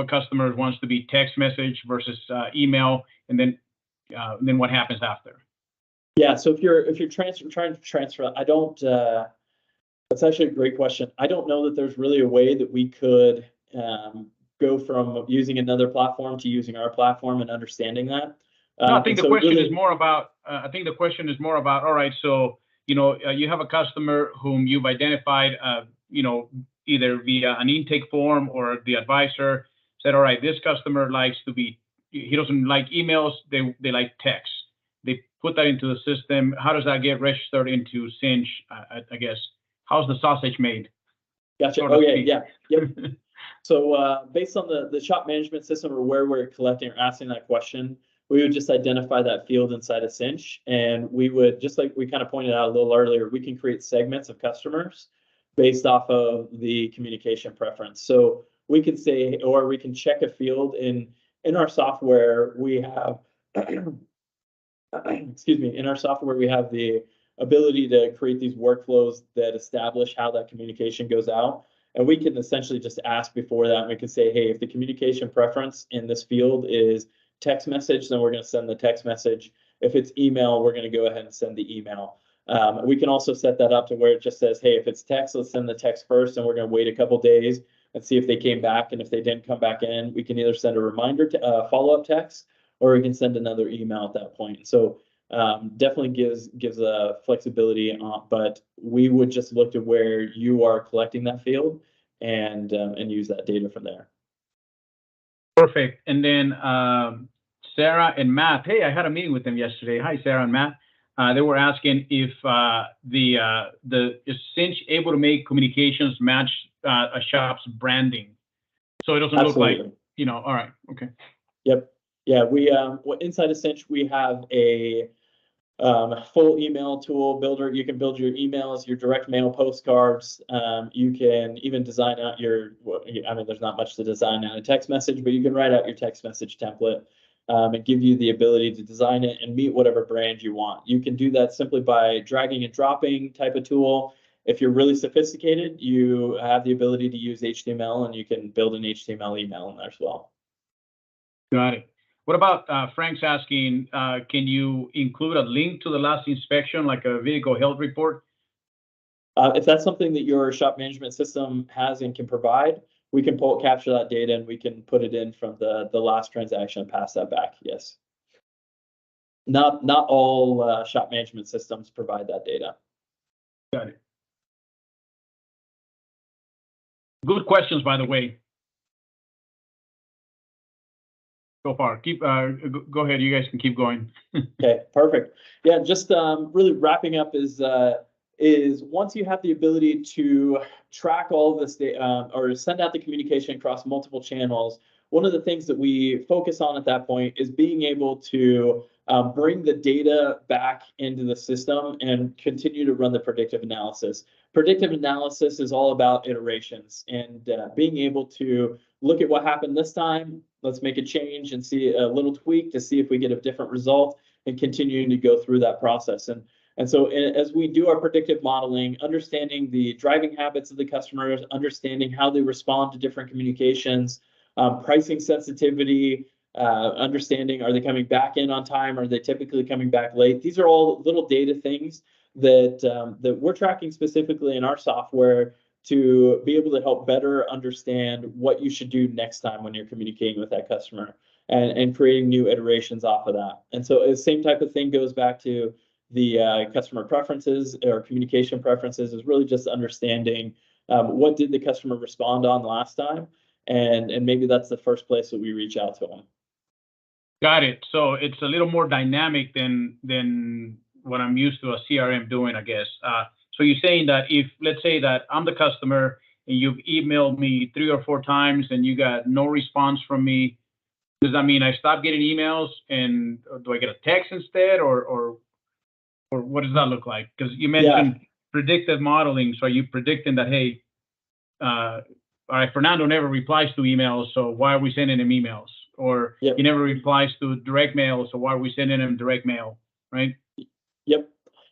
customers wants to be text message versus email, and then what happens after? Yeah, so if you're trying to transfer, I don't. That's actually a great question. I don't know that there's really a way that we could go from using another platform to using our platform and understanding that. No, I think the question is more about. I think the question is more about. All right, so you have a customer whom you've identified. Either via an intake form or the advisor said, all right, this customer likes to be. He doesn't like emails. They like text. They put that into the system. How does that get registered into Cinch? I guess. How's the sausage made? Gotcha. Oh yeah. Yep. So based on the shop management system, or where we're collecting or asking that question, we would just identify that field inside of Cinch, and we would, just like we kind of pointed out a little earlier, we can create segments of customers based off of the communication preference. So we can say, or we can check a field in our software. We have, excuse me, in our software we have the ability to create these workflows that establish how that communication goes out. And we can essentially just ask before that, and we can say, hey, if the communication preference in this field is text message, then we're going to send the text message. If it's email, we're going to go ahead and send the email. We can also set that up to where it just says, hey, if it's text, let's send the text first, and we're going to wait a couple days and see if they came back. And if they didn't come back in, we can either send a reminder to follow-up text, or we can send another email at that point. So definitely gives a flexibility, but we would just look to where you are collecting that field and use that data from there. Perfect. And then Sarah and Matt. Hey, I had a meeting with them yesterday. Hi, Sarah and Matt. They were asking if is Cinch able to make communications match a shop's branding, so it doesn't Absolutely. look like All right. Okay. Yep. Yeah. We inside of Cinch we have a full email tool builder. You can build your emails, your direct mail postcards. You can even design out there's not much to design out a text message, but you can write out your text message template and give you the ability to design it and meet whatever brand you want. You can do that simply by dragging and dropping type of tool. If you're really sophisticated, you have the ability to use HTML, and you can build an HTML email in there as well. Got it. What about Frank's asking, can you include a link to the last inspection, like a vehicle health report? If that's something that your shop management system has and can provide, we can capture that data, and we can put it in from the last transaction and pass that back. Yes. Not all shop management systems provide that data. Got it. Good questions, by the way. So far, go ahead. You guys can keep going. Okay, perfect. Yeah, just really wrapping up is once you have the ability to track all of this data or send out the communication across multiple channels, one of the things that we focus on at that point is being able to bring the data back into the system and continue to run the predictive analysis. Predictive analysis is all about iterations and being able to look at what happened this time. Let's make a change and see a little tweak to see if we get a different result, and continuing to go through that process. And so as we do our predictive modeling, understanding the driving habits of the customers, understanding how they respond to different communications, pricing sensitivity, understanding, are they coming back in on time? Are they typically coming back late? These are all little data things that we're tracking specifically in our software to be able to help better understand what you should do next time when you're communicating with that customer, and creating new iterations off of that. And so the same type of thing goes back to the customer preferences or communication preferences, is really just understanding what did the customer respond on last time, and maybe that's the first place that we reach out to them. Got it. So it's a little more dynamic than what I'm used to a CRM doing, I guess. So you're saying that if, let's say that I'm the customer and you've emailed me 3 or 4 times and you got no response from me, does that mean I stop getting emails, and do I get a text instead, or what does that look like? Because you mentioned predictive modeling. So are you predicting that, hey, all right, Fernando never replies to emails, so why are we sending him emails? Or he never replies to direct mail, so why are we sending him direct mail, right? Yep,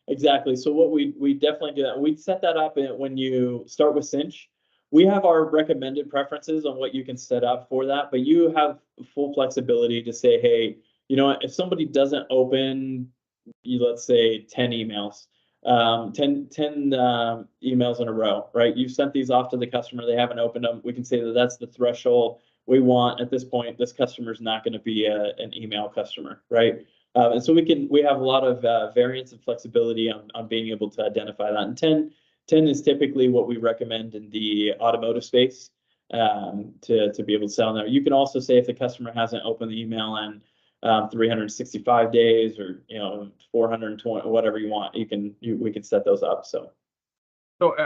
exactly. So what we definitely do that. We set that up when you start with Cinch. We have our recommended preferences on what you can set up for that, but you have full flexibility to say, hey, you know what, if somebody doesn't open, let's say 10 emails, 10 emails in a row, right? You've sent these off to the customer, they haven't opened them. We can say that that's the threshold we want at this point. This customer is not going to be an email customer, right? And so we have a lot of variance and flexibility on being able to identify that. And 10 is typically what we recommend in the automotive space to be able to sell there. You can also say if the customer hasn't opened the email in 365 days, or 420, whatever you want, we can set those up. So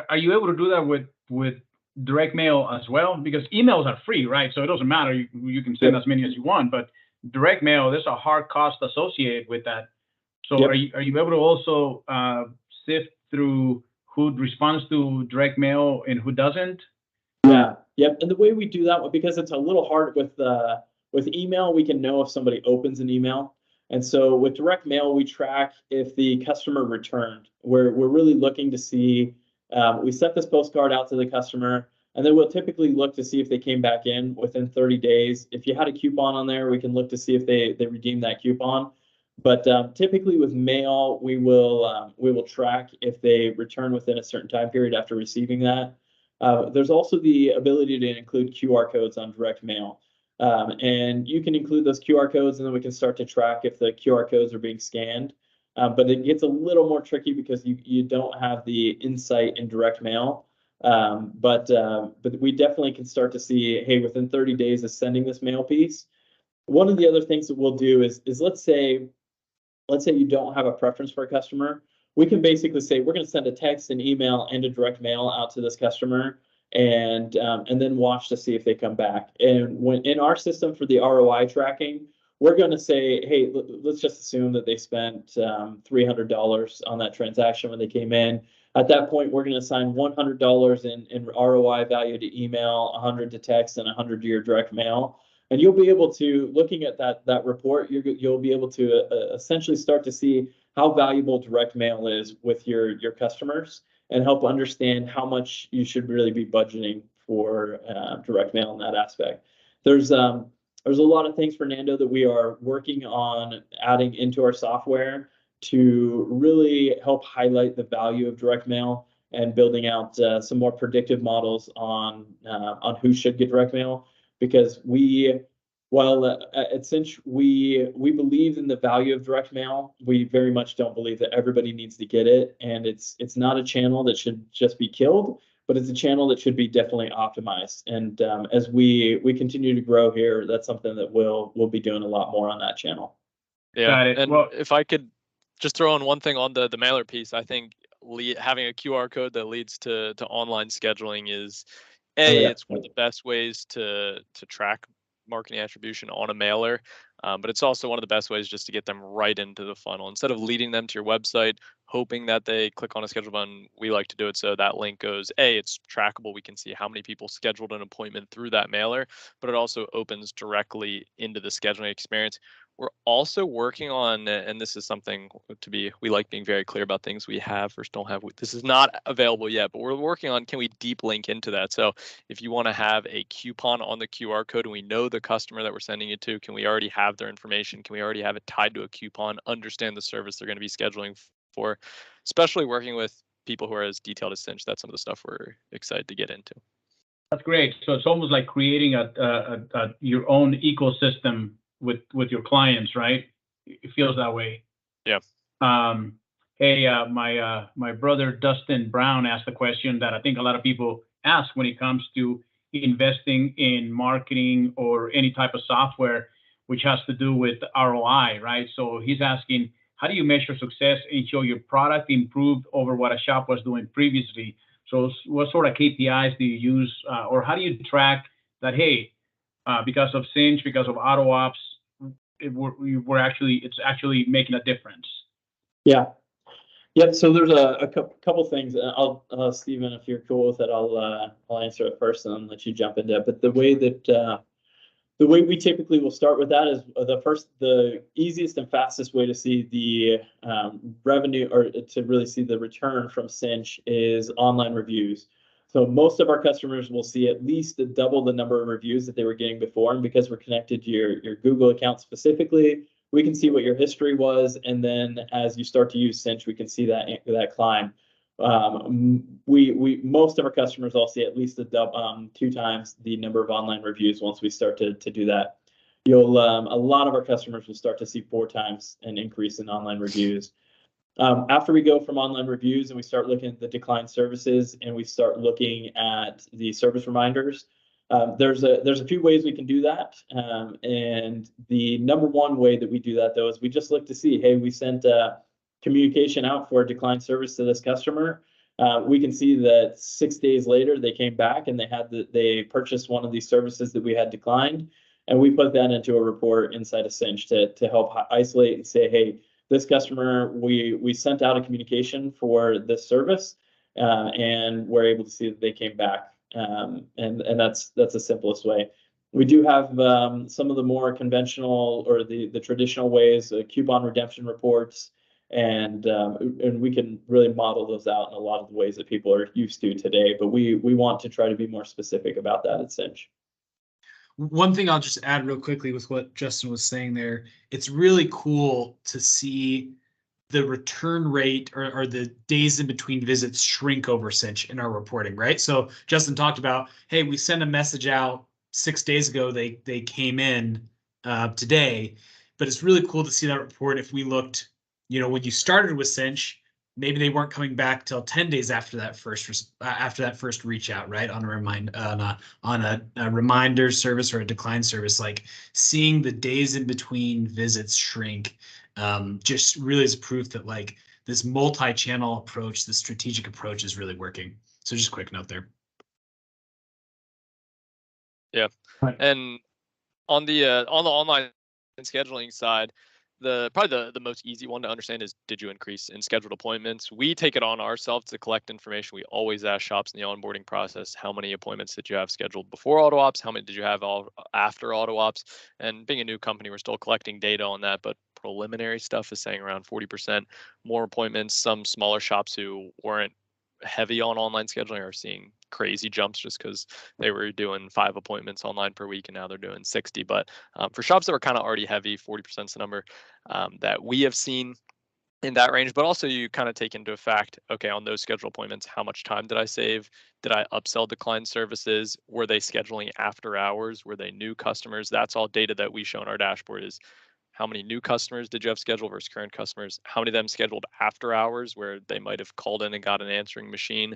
are you able to do that with direct mail as well? Because emails are free, right? So it doesn't matter. You can send as many as you want, but direct mail, there's a hard cost associated with that. So are you able to also sift through who responds to direct mail and who doesn't? Yeah. Yep. And the way we do that, because it's a little hard with email, we can know if somebody opens an email. And so with direct mail, we track if the customer returned. We're really looking to see, we sent this postcard out to the customer, and then we'll typically look to see if they came back in within 30 days. If you had a coupon on there, we can look to see if they redeemed that coupon. But typically with mail, we will track if they return within a certain time period after receiving that. There's also the ability to include QR codes on direct mail. And you can include those QR codes, and then we can start to track if the QR codes are being scanned. But it gets a little more tricky because you don't have the insight in direct mail. But we definitely can start to see, hey, within 30 days of sending this mail piece. One of the other things that we'll do is let's say you don't have a preference for a customer. We can basically say we're going to send a text, an email, and a direct mail out to this customer, and then watch to see if they come back. And when in our system for the ROI tracking, we're going to say, hey, let's just assume that they spent $300 on that transaction when they came in. At that point, we're going to assign $100 in ROI value to email, 100 to text, and 100 to your direct mail. And you'll be able to, looking at that report, you'll be able to essentially start to see how valuable direct mail is with your customers, and help understand how much you should really be budgeting for direct mail in that aspect. There's a lot of things, Fernando, that we are working on adding into our software to really help highlight the value of direct mail, and building out some more predictive models on who should get direct mail. Because at Cinch, we believe in the value of direct mail. We very much don't believe that everybody needs to get it, and it's not a channel that should just be killed, but it's a channel that should be definitely optimized. And as we continue to grow here, that's something that we'll be doing a lot more on that channel. Yeah, got it. And if I could just throw in one thing on the mailer piece, I think having a QR code that leads to online scheduling is it's one of the best ways to track marketing attribution on a mailer, but it's also one of the best ways just to get them right into the funnel instead of leading them to your website, hoping that they click on a schedule button. We like to do it so that link goes, it's trackable. We can see how many people scheduled an appointment through that mailer, but it also opens directly into the scheduling experience. We're also working on, and this is something we like being very clear about things we have versus don't have. This is not available yet, but we're working on, can we deep link into that? So if you want to have a coupon on the QR code and we know the customer that we're sending it to, can we already have their information? Can we already have it tied to a coupon, understand the service they're going to be scheduling for, especially working with people who are as detailed as Cinch? That's some of the stuff we're excited to get into. That's great. So it's almost like creating your own ecosystem with your clients, right? It feels that way. Yeah. Hey, my brother Dustin Brown asked a question that I think a lot of people ask when it comes to investing in marketing or any type of software, which has to do with ROI, right? So he's asking, how do you measure success and show your product improved over what a shop was doing previously? So what sort of KPIs do you use, or how do you track that? Hey, because of Cinch, because of auto ops, it's actually making a difference. Yeah. Yep. So there's a couple things. I'll Stephen, if you're cool with it, I'll answer it first and then let you jump into it. But the way we typically will start with that is the easiest and fastest way to see the revenue, or to really see the return from Cinch, is online reviews. So most of our customers will see at least double the number of reviews that they were getting before, and because we're connected to your Google account specifically, we can see what your history was, and then as you start to use Cinch, we can see that climb. Most of our customers all see at least 2 times the number of online reviews once we start to do that. A lot of our customers will start to see 4 times an increase in online reviews. After we go from online reviews and we start looking at the declined services and we start looking at the service reminders, there's a few ways we can do that. And the number one way that we do that, though, is we just look to see, hey, we sent communication out for a declined service to this customer. We can see that 6 days later they came back and they purchased one of these services that we had declined, and we put that into a report inside of Cinch to help isolate and say, hey, this customer, we sent out a communication for this service, and we're able to see that they came back, and that's the simplest way. We do have some of the more conventional or the traditional ways, coupon redemption reports. And we can really model those out in a lot of the ways that people are used to today, but we want to try to be more specific about that at Cinch. One thing I'll just add real quickly with what Justin was saying there, it's really cool to see the return rate or the days in between visits shrink over Cinch in our reporting, right? So Justin talked about, hey, we sent a message out 6 days ago, they came in today, but it's really cool to see that report. If we looked, when you started with Cinch, maybe they weren't coming back till 10 days after that first reach out, right? On a reminder service or a decline service, like seeing the days in between visits shrink, just really is proof that like this multi-channel approach, this strategic approach is really working. So just a quick note there. Yeah, and on the online scheduling side, probably the most easy one to understand is, did you increase in scheduled appointments? We take it on ourselves to collect information. We always ask shops in the onboarding process, how many appointments did you have scheduled before auto ops? How many did you have after auto ops? And being a new company, we're still collecting data on that, but preliminary stuff is saying around 40% more appointments. Some smaller shops who weren't heavy on online scheduling are seeing crazy jumps just because they were doing 5 appointments online per week and now they're doing 60. But for shops that were kind of already heavy, 40% is the number that we have seen in that range. But also you kind of take into effect, okay, on those scheduled appointments, how much time did I save? Did I upsell declined services? Were they scheduling after hours? Were they new customers? That's all data that we show on our dashboard. Is how many new customers did you have scheduled versus current customers? How many of them scheduled after hours where they might have called in and got an answering machine?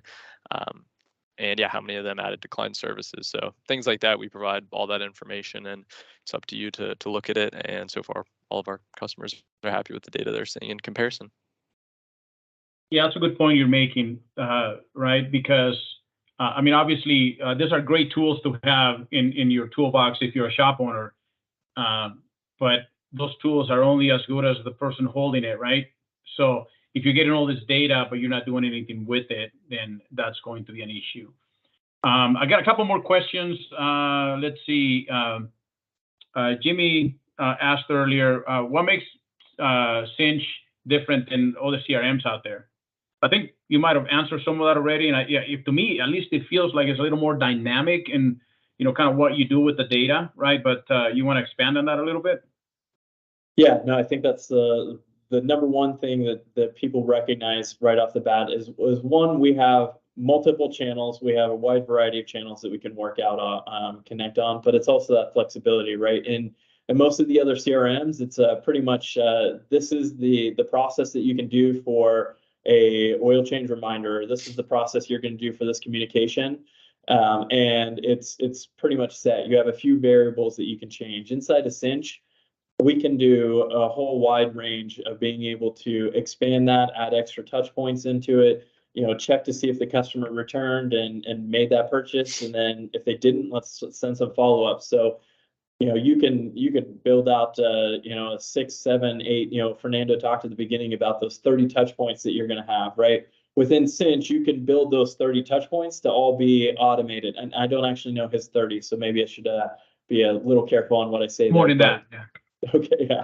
And yeah, how many of them added declined services? So things like that, we provide all that information, and it's up to you to look at it. And so far, all of our customers are happy with the data they're seeing in comparison. Yeah, that's a good point you're making, right? Because I mean, obviously, these are great tools to have in your toolbox if you're a shop owner. But those tools are only as good as the person holding it, right? So if you're getting all this data, but you're not doing anything with it, then that's going to be an issue. I got a couple more questions. Let's see. Jimmy asked earlier, what makes Cinch different than all the CRMs out there? I think you might have answered some of that already. And to me, at least it feels like it's a little more dynamic and, kind of what you do with the data, right? But you want to expand on that a little bit? Yeah, no, I think that's the number one thing that people recognize right off the bat is one, we have multiple channels. We have a wide variety of channels that we can work out on, connect on, but it's also that flexibility, right? And most of the other CRMs, it's pretty much this is the process that you can do for a oil change reminder. This is the process you're going to do for this communication. And it's pretty much set. You have a few variables that you can change. Inside of Cinch, we can do a whole wide range of being able to expand that, add extra touch points into it, check to see if the customer returned and made that purchase. And then if they didn't, let's send some follow-up. So, you can build out, a 6, 7, 8, Fernando talked at the beginning about those 30 touch points that you're going to have, right? Within Cinch, you can build those 30 touch points to all be automated. And I don't actually know his 30, so maybe I should be a little careful on what I say. More than that, yeah. Okay, yeah.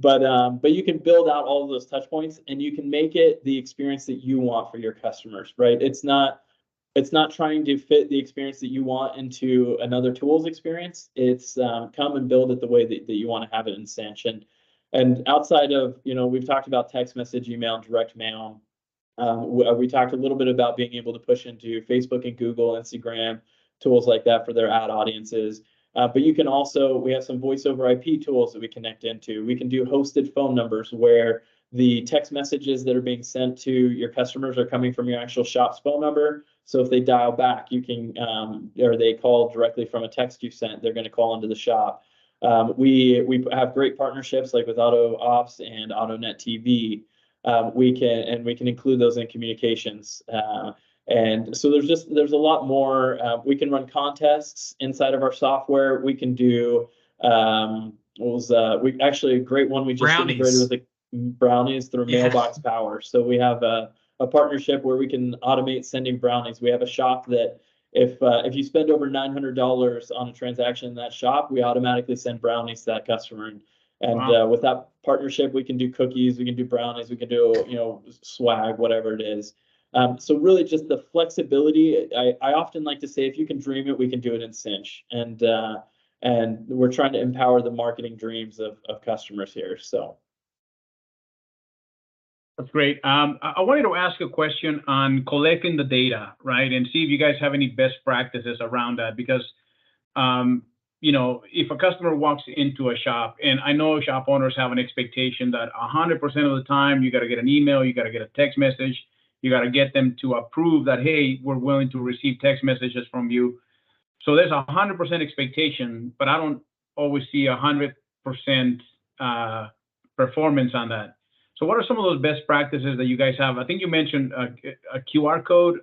But you can build out all of those touch points and you can make it the experience that you want for your customers, right? It's not trying to fit the experience that you want into another tool's experience. It's come and build it the way that you want to have it in Cinch. And outside of, we've talked about text message, email, and direct mail. We talked a little bit about being able to push into Facebook and Google, Instagram, tools like that for their ad audiences. But you can also, we have some voice over IP tools that we connect into. We can do hosted phone numbers where the text messages that are being sent to your customers are coming from your actual shop's phone number. So if they dial back, you can, or they call directly from a text you sent, they're going to call into the shop. We have great partnerships like with Auto Ops and AutoNet TV. We can include those in communications. And so there's a lot more. We can run contests inside of our software. We can do we actually a great one we just integrated with the brownies through Mailbox Power. So we have a partnership where we can automate sending brownies. We have a shop that if you spend over $900 on a transaction in that shop, we automatically send brownies to that customer. And wow. With that partnership, we can do cookies, we can do brownies, we can do swag, whatever it is. So really just the flexibility. I often like to say, if you can dream it, we can do it in Cinch. And we're trying to empower the marketing dreams of customers here. So that's great. I wanted to ask a question on collecting the data, right? And see if you guys have any best practices around that, because if a customer walks into a shop, and I know shop owners have an expectation that 100% of the time you got to get an email, you got to get a text message, you got to get them to approve that, hey, we're willing to receive text messages from you. So there's 100% expectation, but I don't always see 100% performance on that. So what are some of those best practices that you guys have? I think you mentioned a QR code.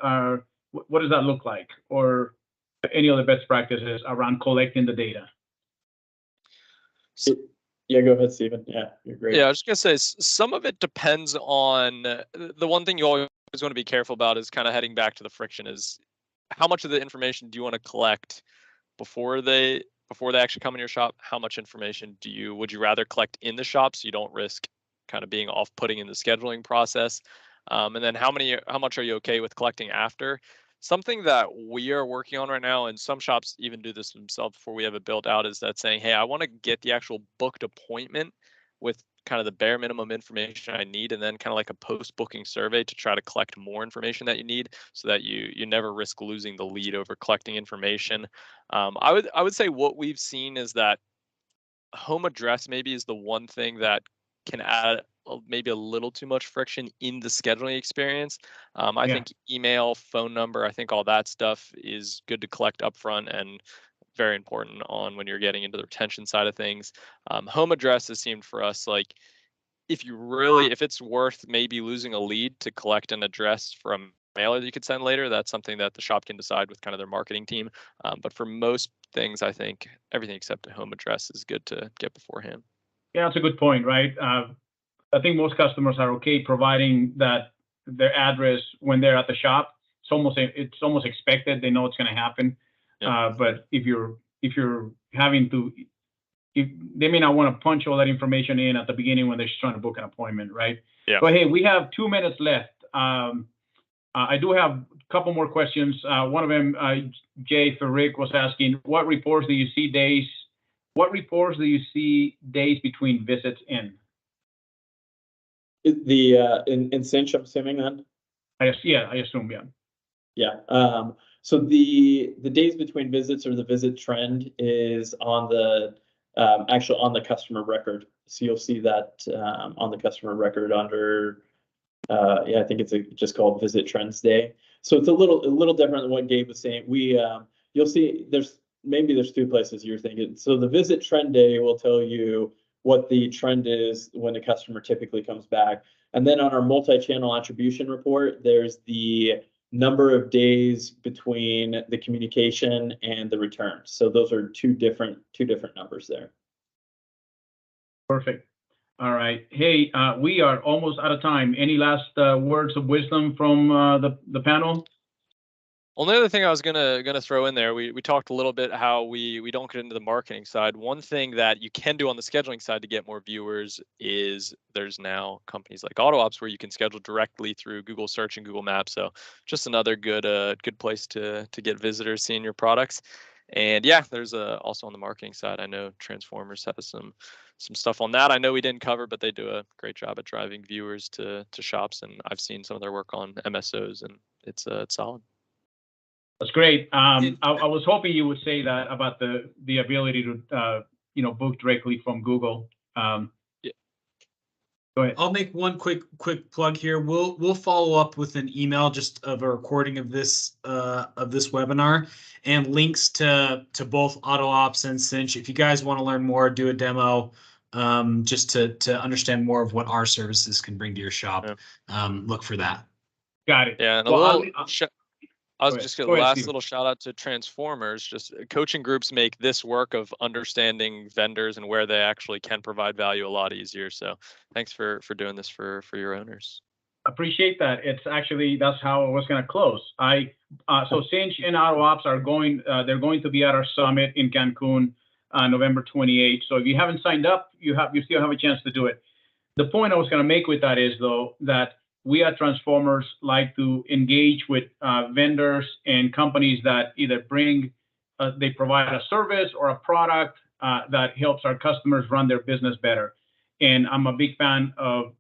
What does that look like? Or any other best practices around collecting the data? Yeah, go ahead, Stephen. Yeah, you're great. Yeah, I was just gonna say some of it depends on the one thing you always want to be careful about is kind of heading back to the friction is how much of the information do you want to collect before they actually come in your shop? How much information would you rather collect in the shop so you don't risk kind of being off-putting in the scheduling process? And then how much are you okay with collecting after? Something that we are working on right now, and some shops even do this themselves before we have it built out, is that saying, hey, I want to get the actual booked appointment with kind of the bare minimum information I need, and then kind of like a post-booking survey to try to collect more information that you need, so that you never risk losing the lead over collecting information. I would say what we've seen is that home address maybe is the one thing that can add maybe a little too much friction in the scheduling experience. I think email, phone number, I think all that stuff is good to collect upfront and very important on when you're getting into the retention side of things. Home address has seemed for us like if it's worth maybe losing a lead to collect an address from mailer that you could send later, that's something that the shop can decide with kind of their marketing team. But for most things, I think everything except a home address is good to get beforehand. Yeah, that's a good point, right? I think most customers are okay providing that their address when they're at the shop. It's almost expected. They know it's going to happen. But if you're having to they may not want to punch all that information in at the beginning when they're just trying to book an appointment, right? Yeah. But hey, we have 2 minutes left. I do have a couple more questions. One of them, Jay for Rick was asking, what reports do you see days between visits in? In Cinch, I'm assuming then? I assume, yeah. Yeah. So the days between visits, or the visit trend, is on the actually on the customer record. So you'll see that on the customer record under I think it's just called Visit Trends Day. So it's a little different than what Gabe was saying. You'll see there's 2 places you're thinking. So the Visit Trend Day will tell you what the trend is when a customer typically comes back. And then on our multi-channel attribution report, there's the number of days between the communication and the return. So those are two different numbers there. Perfect. All right. Hey, we are almost out of time. Any last words of wisdom from the panel? Only other thing I was gonna throw in there, we talked a little bit how we don't get into the marketing side. One thing that you can do on the scheduling side to get more viewers is there's now companies like AutoOps where you can schedule directly through Google Search and Google Maps. So just another good place to get visitors seeing your products. And yeah, there's also on the marketing side, I know Transformers has some stuff on that. I know we didn't cover, but they do a great job at driving viewers to shops, and I've seen some of their work on MSOs, and it's solid. That's great. I was hoping you would say that about the ability to book directly from Google. Yeah. Go ahead. I'll make one quick plug here. We'll follow up with an email just of a recording of this webinar and links to both AutoOps and Cinch. If you guys want to learn more, do a demo, just to understand more of what our services can bring to your shop. Yeah. Look for that. Got it. Yeah, and I was just going to last little shout out to Transformers. Just coaching groups make this work of understanding vendors and where they actually can provide value a lot easier. So thanks for doing this for your owners. Appreciate that. It's actually, that's how I was going to close. So Cinch and AutoOps are they're going to be at our summit in Cancun, November 28th. So if you haven't signed up, you still have a chance to do it. The point I was going to make with that is, though, that we at Transformers like to engage with vendors and companies that either they provide a service or a product that helps our customers run their business better. And I'm a big fan of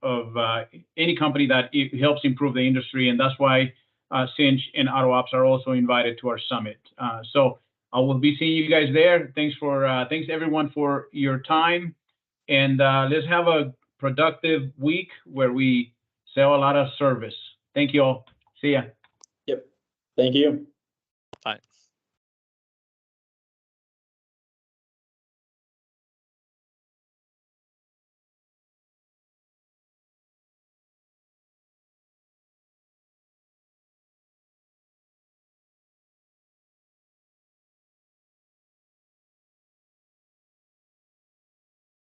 any company that helps improve the industry, and that's why Cinch and AutoOps are also invited to our summit. So I will be seeing you guys there. Thanks everyone for your time, and let's have a productive week where we sell a lot of service. Thank you all. See ya. Yep. Thank you.